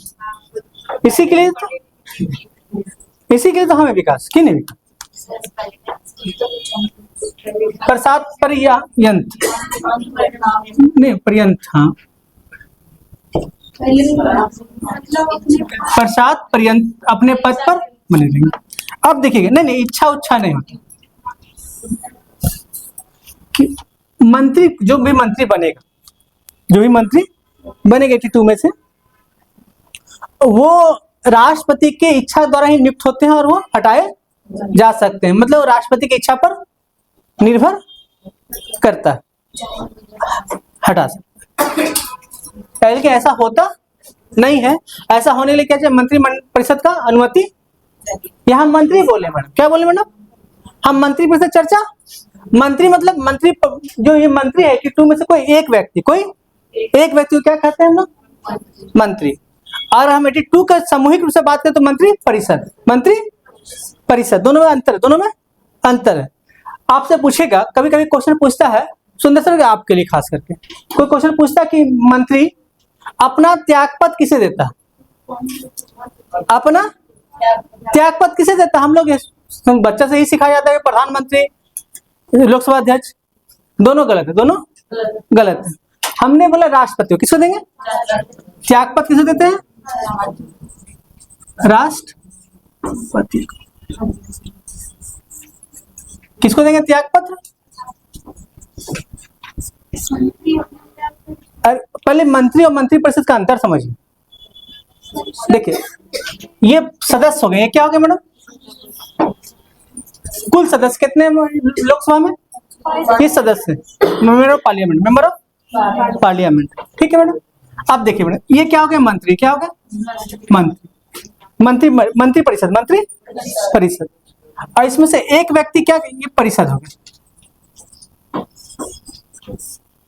इसी के लिए तो हमें विकास की नहीं प्रसाद पर्यंत नहीं पर्यंत, हाँ प्रसाद पर्यंत अपने पद पर बने रहेंगे। अब देखिएगा, नहीं इच्छा नहीं होती कि मंत्री जो भी मंत्री बनेगा 82 में से, वो राष्ट्रपति के इच्छा द्वारा ही नियुक्त होते हैं और वो हटाए जा सकते हैं। मतलब राष्ट्रपति की इच्छा पर निर्भर करता है, हटा सकता है। पहले क्या ऐसा होता नहीं है। ऐसा होने के लिए क्या चाहिए? मंत्री परिषद का अनुमति। यहाँ मंत्री बोले मैडम, क्या बोले मैडम? हम मंत्री परिषद चर्चा। मंत्री मतलब मंत्री, जो ये मंत्री है 82 में से कोई एक व्यक्ति को क्या कहते हैं हम लोग? मंत्री। और हम 82 का सामूहिक रूप से बात करें तो मंत्री परिषद दोनों में अंतर है। आपसे पूछेगा, कभी कभी क्वेश्चन पूछता है, सुंदर सर आपके लिए खास करके कोई क्वेश्चन पूछता है कि मंत्री अपना त्यागपत्र किसे देता? अपना त्यागपत्र किसे देता? हम लोग बच्चा से ही सिखाया जाता है प्रधानमंत्री, लोकसभा अध्यक्ष। दोनों गलत है। हमने बोला राष्ट्रपति। किसको देंगे त्यागपत्र? किसे देते हैं? राष्ट्रपति। किसको देंगे त्यागपत्र? पहले मंत्री और मंत्री परिषद का अंतर समझिए। देखिए, ये सदस्य हो गए, ये क्या हो गया मैडम? कुल सदस्य कितने लोकसभा में? 30 सदस्य। Member of parliament. ठीक है मैडम। अब देखिए मैडम, ये क्या हो गया? मंत्री। क्या हो गया? मंत्री। मंत्री मंत्री परिषद, मंत्री परिषद। और इसमें से एक व्यक्ति क्या, ये परिषद हो गया,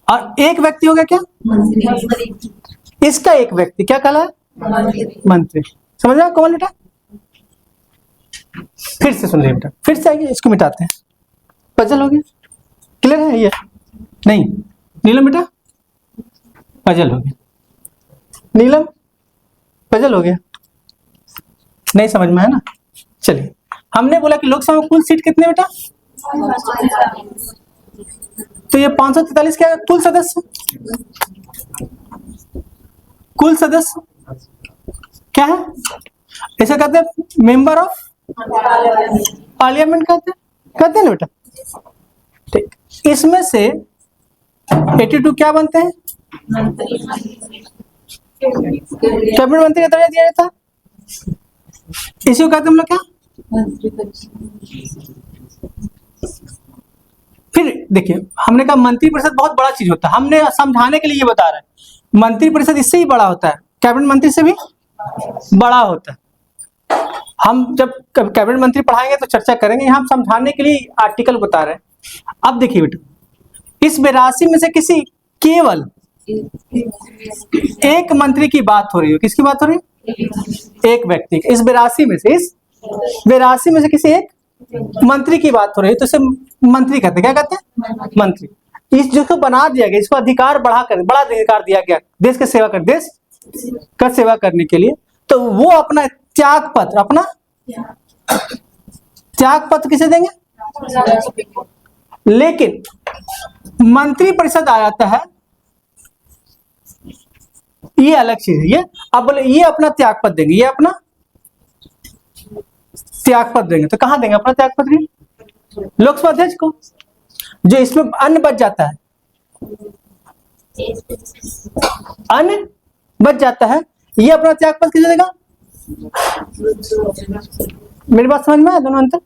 और एक व्यक्ति हो गया क्या? इसका एक व्यक्ति क्या कहला है? मंत्री। समझ रहे हो कौन बेटा? फिर से सुन लीजिए बेटा, फिर से आइए, इसको मिटाते हैं। पजल हो गया? क्लियर है ये? नहीं नीलम बेटा, पजल हो गया। नीलम, पजल हो गया? नहीं समझ में है ना? चलिए, हमने बोला कि लोकसभा में कुल सीट कितने बेटा? तो ये 543 क्या है? कुल सदस्य। कुल सदस्य क्या है? ऐसा कहते हैं मेंबर ऑफ पार्लियामेंट कहते हैं ना बेटा। ठीक, इसमें से 82 क्या बनते हैं? कैबिनेट मंत्री का दर्जा दिया जाता है। इसी को कहते हैं हम लोग क्या? फिर देखिए, हमने कहा मंत्री परिषद बहुत बड़ा चीज होता है, हमने समझाने के लिए ये बता रहे हैं। मंत्री परिषद इससे ही बड़ा होता है, कैबिनेट मंत्री से भी बड़ा होता है। हम जब कैबिनेट मंत्री पढ़ाएंगे तो चर्चा करेंगे, यहाँ हम समझाने के लिए आर्टिकल बता रहे हैं। अब देखिए बेटा, इस 82 में से किसी केवल एक मंत्री की बात हो रही है। किसकी बात हो रही है? एक व्यक्ति। इस 82 में से, इस 82 में से किसी एक मंत्री की बात हो रही है, तो इसे मंत्री कहते हैं। क्या कहते हैं? मंत्री। इस जिसको बना दिया गया, इसको अधिकार बड़ा अधिकार दिया गया देश की सेवा कर, देश का सेवा करने के लिए, तो वो अपना त्याग पत्र किसे देंगे? लेकिन मंत्री परिषद आ जाता है, ये अलग चीज है। ये अब बोले ये अपना त्याग पत्र देंगे, ये अपना त्याग पत्र देंगे, तो कहां देंगे अपना त्याग पत्र? लोकसभा अध्यक्ष को। जो इसमें अन्य बच जाता है, अन्य बच जाता है, ये अपना त्याग पत्र किसे देगा? मेरी बात समझ में आया दोनों अंतर?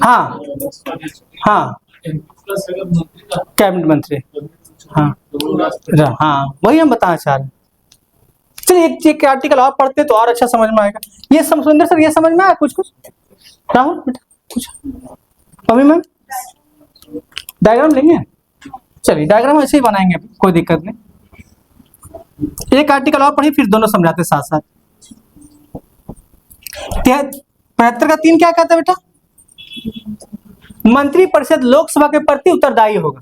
हाँ हाँ, कैबिनेट मंत्री। हाँ हाँ, वही हम बताना चाह रहे हैं। चलिए एक आर्टिकल और पढ़ते तो और अच्छा समझ में आएगा। ये सुंदर सर, ये समझ में आया कुछ? राहुल बेटा कुछ? मम्मी मैम डायग्राम लेंगे? चलिए डायग्राम ऐसे ही बनाएंगे, कोई दिक्कत नहीं। एक आर्टिकल और पढ़िए, फिर दोनों समझाते साथ साथ। 75 का 3 क्या कहता है बेटा? मंत्री परिषद लोकसभा के प्रति उत्तरदायी होगा।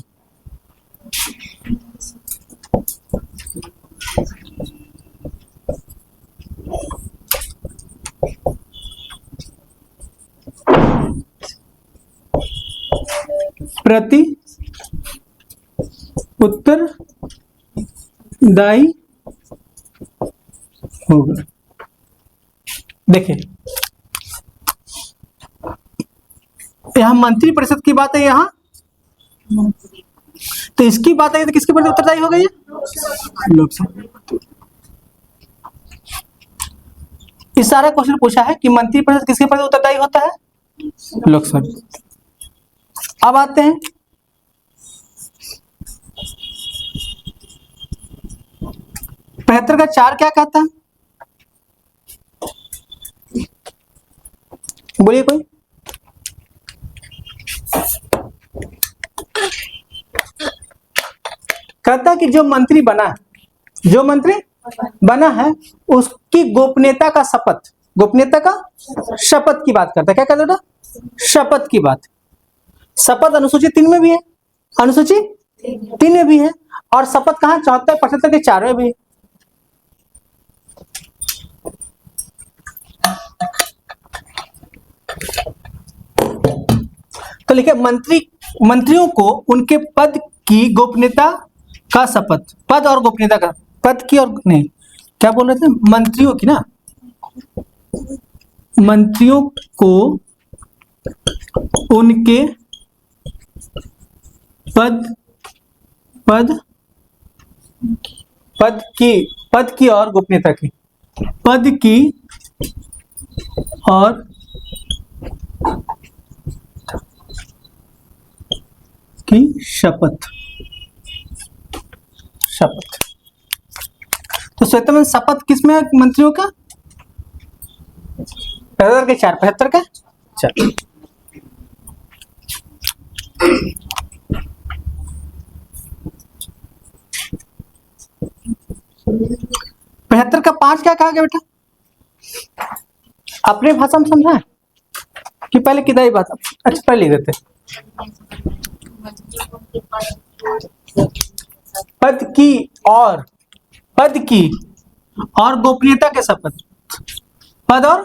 प्रति उत्तरदायी होगा। देखिए, यहां मंत्री परिषद की बात है, यहां तो इसकी बात है, तो किसके प्रति उत्तरदायी होगा? ये लोकसभा। इस सारा क्वेश्चन पूछा है कि मंत्री परिषद किसके प्रति उत्तरदायी होता है? लोकसभा। अब आते हैं का 4 क्या कहता है? बोलिए कोई। कहता है कि जो मंत्री बना है उसकी गोपनीयता का शपथ की बात करता है। क्या कहता है? शपथ की बात। शपथ अनुसूची 3 में भी है, अनुसूची 3 में भी है, और शपथ कहां 74, 75 के 4 में भी है। तो लिखे मंत्रियों को उनके पद की गोपनीयता का शपथ, पद और गोपनीयता का, पद की और नहीं, क्या बोल रहे थे? मंत्रियों की ना, मंत्रियों को उनके पद की और गोपनीयता की, पद की और की शपथ। शपथ। तो श्वेता मैम शपथ किसमें है मंत्रियों का? 75 के 4, 75 का 4। पचहत्तर का 5 क्या कहा गया बेटा? अपने भाषा में समझा है कि पहले किधर ही बात? अच्छा पहले लिख देते। पद की और गोपनीयता के शपथ। पद और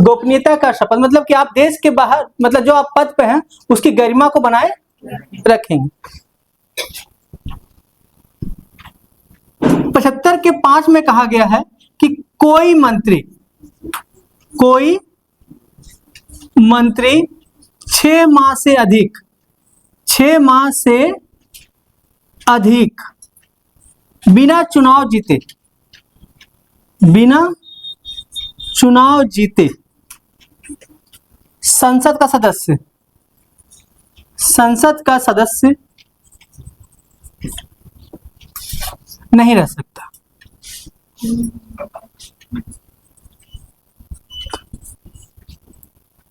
गोपनीयता का शपथ मतलब कि आप देश के बाहर, मतलब जो आप पद पे हैं उसकी गरिमा को बनाए रखेंगे। 75 के 5 में कहा गया है कि कोई मंत्री 6 माह से अधिक बिना चुनाव जीते संसद का सदस्य नहीं रह सकता।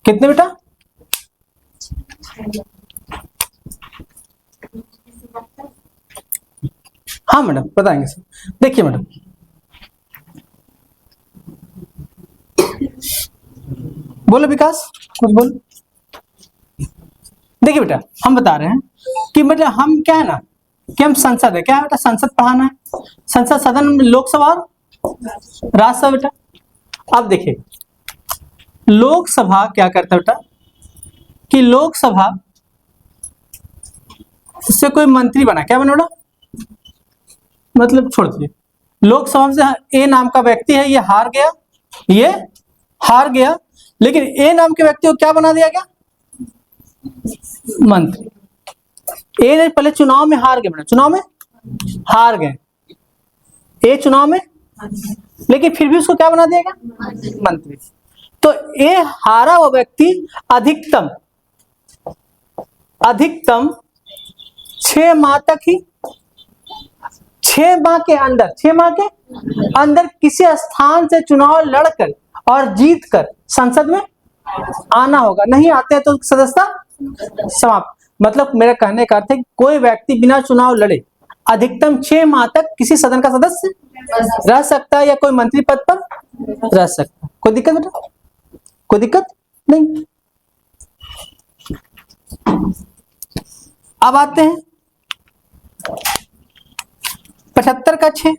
कितने बेटा? हाँ मैडम बताएंगे सर। देखिए मैडम, बोलो विकास, कुछ बोलो। देखिए बेटा, हम बता रहे हैं कि मतलब हम क्या है ना कि हम संसद है, क्या है बेटा? संसद पढ़ाना है। संसद सदन में लोकसभा और राज्यसभा बेटा। अब देखिए लोकसभा क्या करता है बेटा कि लोकसभा से कोई मंत्री बना, क्या बना बेटा? मतलब छोड़ दीजिए, लोकसभा से ए नाम का व्यक्ति है, ये हार गया, लेकिन ए नाम के व्यक्ति को क्या बना दिया गया? मंत्री। ए ने पहले चुनाव में हार गए बेटा, चुनाव में हार गए ए चुनाव में, लेकिन फिर भी उसको क्या बना दिया गया? मंत्री। तो ए हारा हुआ व्यक्ति अधिकतम 6 माह तक ही 6 माह के अंदर किसी स्थान से चुनाव लड़कर और जीतकर संसद में आना होगा। नहीं आते हैं तो सदस्यता समाप्त। मतलब मेरा कहने का अर्थ है कि कोई व्यक्ति बिना चुनाव लड़े अधिकतम 6 माह तक किसी सदन का सदस्य रह सकता है या कोई मंत्री पद पर रह सकता है। कोई दिक्कत बेटा? कोई दिक्कत नहीं। अब आते हैं 75 का 6।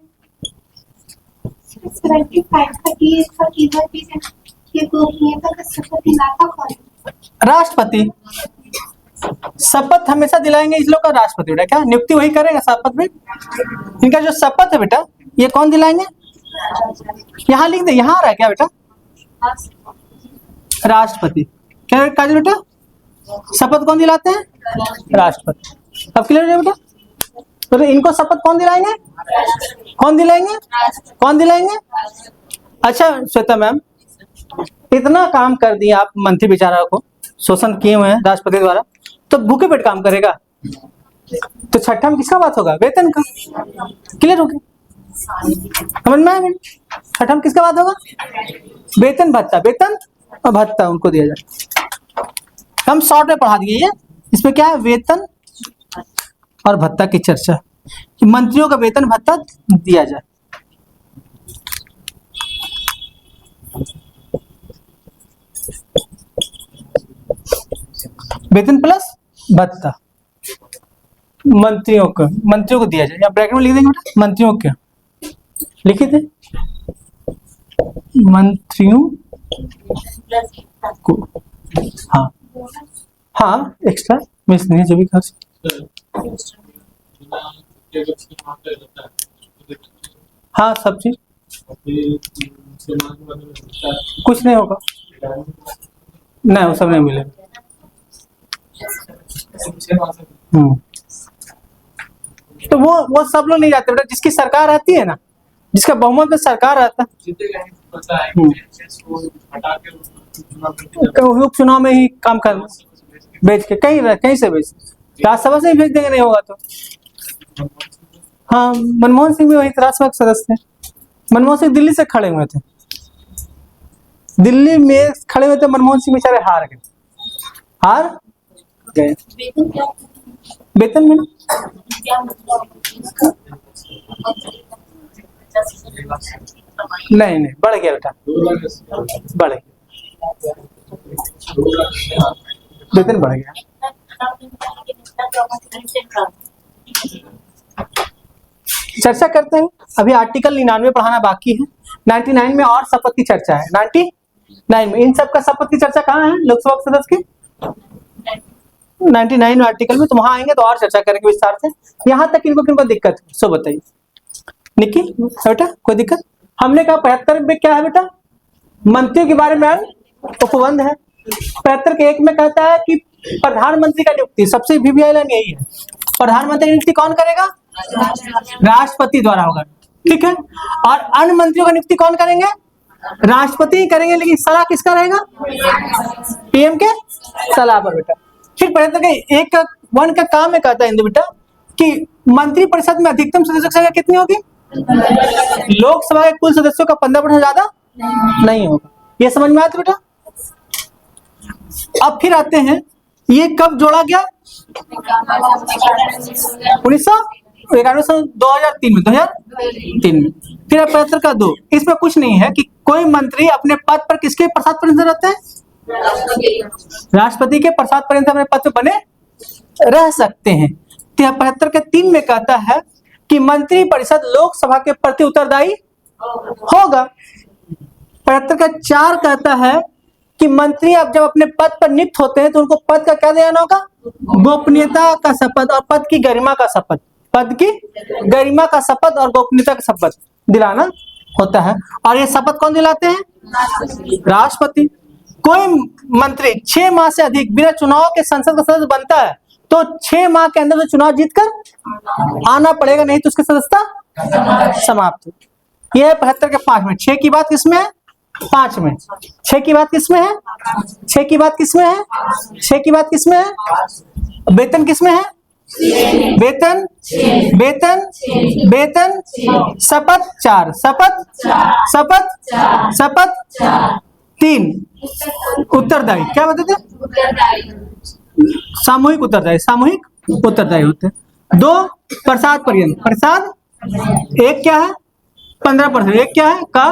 75 का डी इसका कीवर्ड भी है कि गोपनीयता का शपथ दिलाता कौन है? राष्ट्रपति। शपथ हमेशा दिलाएंगे इस लोग का राष्ट्रपति बेटा। क्या नियुक्ति वही करेगा शपथ में? इनका जो शपथ है बेटा ये कौन दिलाएंगे? यहाँ लिख दे, यहाँ आ रहा है क्या बेटा? राष्ट्रपति। क्या काजल बेटा? शपथ कौन दिलाते हैं? राष्ट्रपति। अब क्लियर है बेटा? तो इनको शपथ कौन दिलाएंगे? अच्छा श्वेता मैम, इतना काम कर दिया आप मंत्री बेचारा को, शोषण किए हुए हैं राष्ट्रपति द्वारा, तो भूखे पेट काम करेगा? तो छठा में किसका बात होगा? वेतन का। क्लियर हो गया? समझ में आया? छठा में किसका बात होगा? वेतन और भत्ता उनको दिया जाए। हम शॉर्ट में पढ़ा दिए। ये इसमें क्या है? वेतन और भत्ता की चर्चा कि मंत्रियों का वेतन भत्ता दिया जाए। वेतन प्लस भत्ता मंत्रियों को दिया जाए। या ब्रैकेट में लिख देंगे बेटा, मंत्रियों के लिखे थे, मंत्रियों को। हाँ एक्स्ट्रा मिस नहीं, जो भी खास। हाँ सब चीज कुछ नहीं होगा, नहीं वो सब नहीं मिलेगा। तो वो सब लोग नहीं जाते बेटा, जिसकी सरकार रहती है ना, जिसका बहुमत में सरकार रहता है, उपचुनाव में ही काम करना, बेच के कहीं से बेच। राज्यसभा से ही भेज देंगे नहीं होगा तो। हाँ, मनमोहन सिंह भी वही राज्यसभा के सदस्य थे। मनमोहन सिंह दिल्ली से खड़े हुए थे, दिल्ली में खड़े हुए थे मनमोहन सिंह, बेचारे हार गए। वेतन में नहीं बढ़ गया बेटा, बढ़ गया, वेतन बढ़ गया। चर्चा करते हैं, अभी आर्टिकल 99 पढ़ाना बाकी है। 99 में और शपथ की चर्चा है। 99 में इन सब का शपथ की चर्चा कहाँ है लोकसभा सदस्य की? 99 आर्टिकल में। तो वहां आएंगे तो और चर्चा करेंगे विस्तार से। यहाँ तक इनको किनको दिक्कत है सो बताइए। निकी बेटा कोई दिक्कत? हमने कहा 75 में क्या है बेटा? मंत्रियों के बारे में उपबंध है। 75 के 1 में कहता है कि प्रधानमंत्री का नियुक्ति, सबसे वीवीआई लाइन यही है, प्रधानमंत्री की नियुक्ति कौन करेगा? राष्ट्रपति द्वारा होगा, ठीक है। और अन्य मंत्रियों का नियुक्ति कौन करेंगे? राष्ट्रपति ही करेंगे, लेकिन सलाह किसका रहेगा? पीएम के सलाह पर बेटा। फिर 75 के 1 का काम में कहता है इंदु बेटा कि मंत्री परिषद में अधिकतम सदस्यों की संख्या कितनी होगी? लोकसभा के कुल सदस्यों का 15% ज्यादा नहीं होगा। ये समझ में आता बेटा? अब फिर आते हैं, ये कब जोड़ा गया? 2003 में। फिर 75 का 2, इसमें कुछ नहीं है कि कोई मंत्री अपने पद पर किसके प्रसाद परिंदा रहते हैं? राष्ट्रपति के प्रसाद परिंदा अपने पद पर बने रह सकते हैं। 73 के 3 में कहता है कि मंत्री परिषद लोकसभा के प्रति उत्तरदायी होगा। 75 का 4 कहता है कि मंत्री अब जब अपने पद पर नियुक्त होते हैं तो उनको पद का क्या देना होगा? गोपनीयता का शपथ और पद की गरिमा का शपथ, पद की गरिमा का शपथ और गोपनीयता का शपथ दिलाना होता है। और ये शपथ कौन दिलाते हैं? राष्ट्रपति। कोई मंत्री 6 माह से अधिक बिना चुनाव के संसद का सदस्य बनता है तो 6 माह के अंदर तो चुनाव जीतकर आना पड़ेगा, नहीं तो उसकी सदस्यता समाप्त। यह है 75 के 5 में। 6 की बात किसमें है? 5 में। 6 की बात किसमें है? 6 की बात किसमें है? 6 की बात किसमें है? वेतन किसमें है? वेतन वेतन वेतन शपथ 4, शपथ 3 उत्तरदायी। क्या बताते? सामूहिक उत्तरदायी होते हैं। 2 प्रसाद पर्यंत। प्रसाद 1 क्या है? 15%। 1 क्या है? का।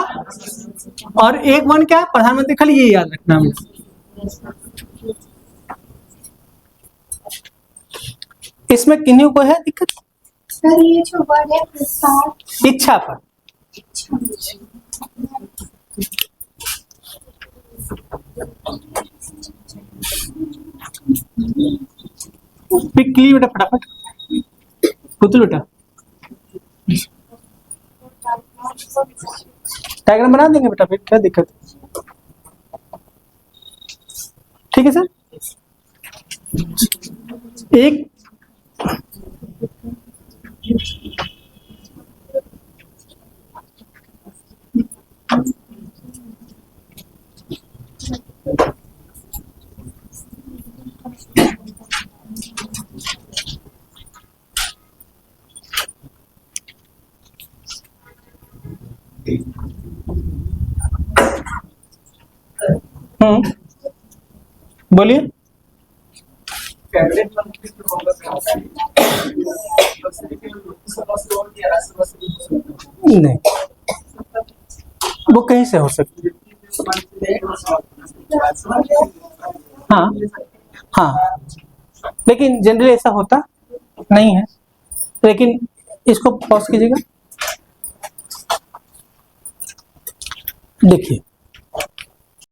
और 1 क्या है? प्रधानमंत्री। खाली ये याद रखना है। इसमें किन्हीं को है दिक्कत? सर ये जो वर्ड है प्रसाद, इच्छा पर। क्लियर बेटा, फटाफट पुतल बेटा डायग्राम बना देंगे बेटा, फिर क्या दिक्कत है? ठीक है सर। एक बोलिए। कैबिनेट मंत्री नहीं, वो कहीं से हो सकती है। हाँ हाँ, लेकिन जनरली ऐसा होता नहीं है। लेकिन इसको पॉज कीजिएगा, देखिए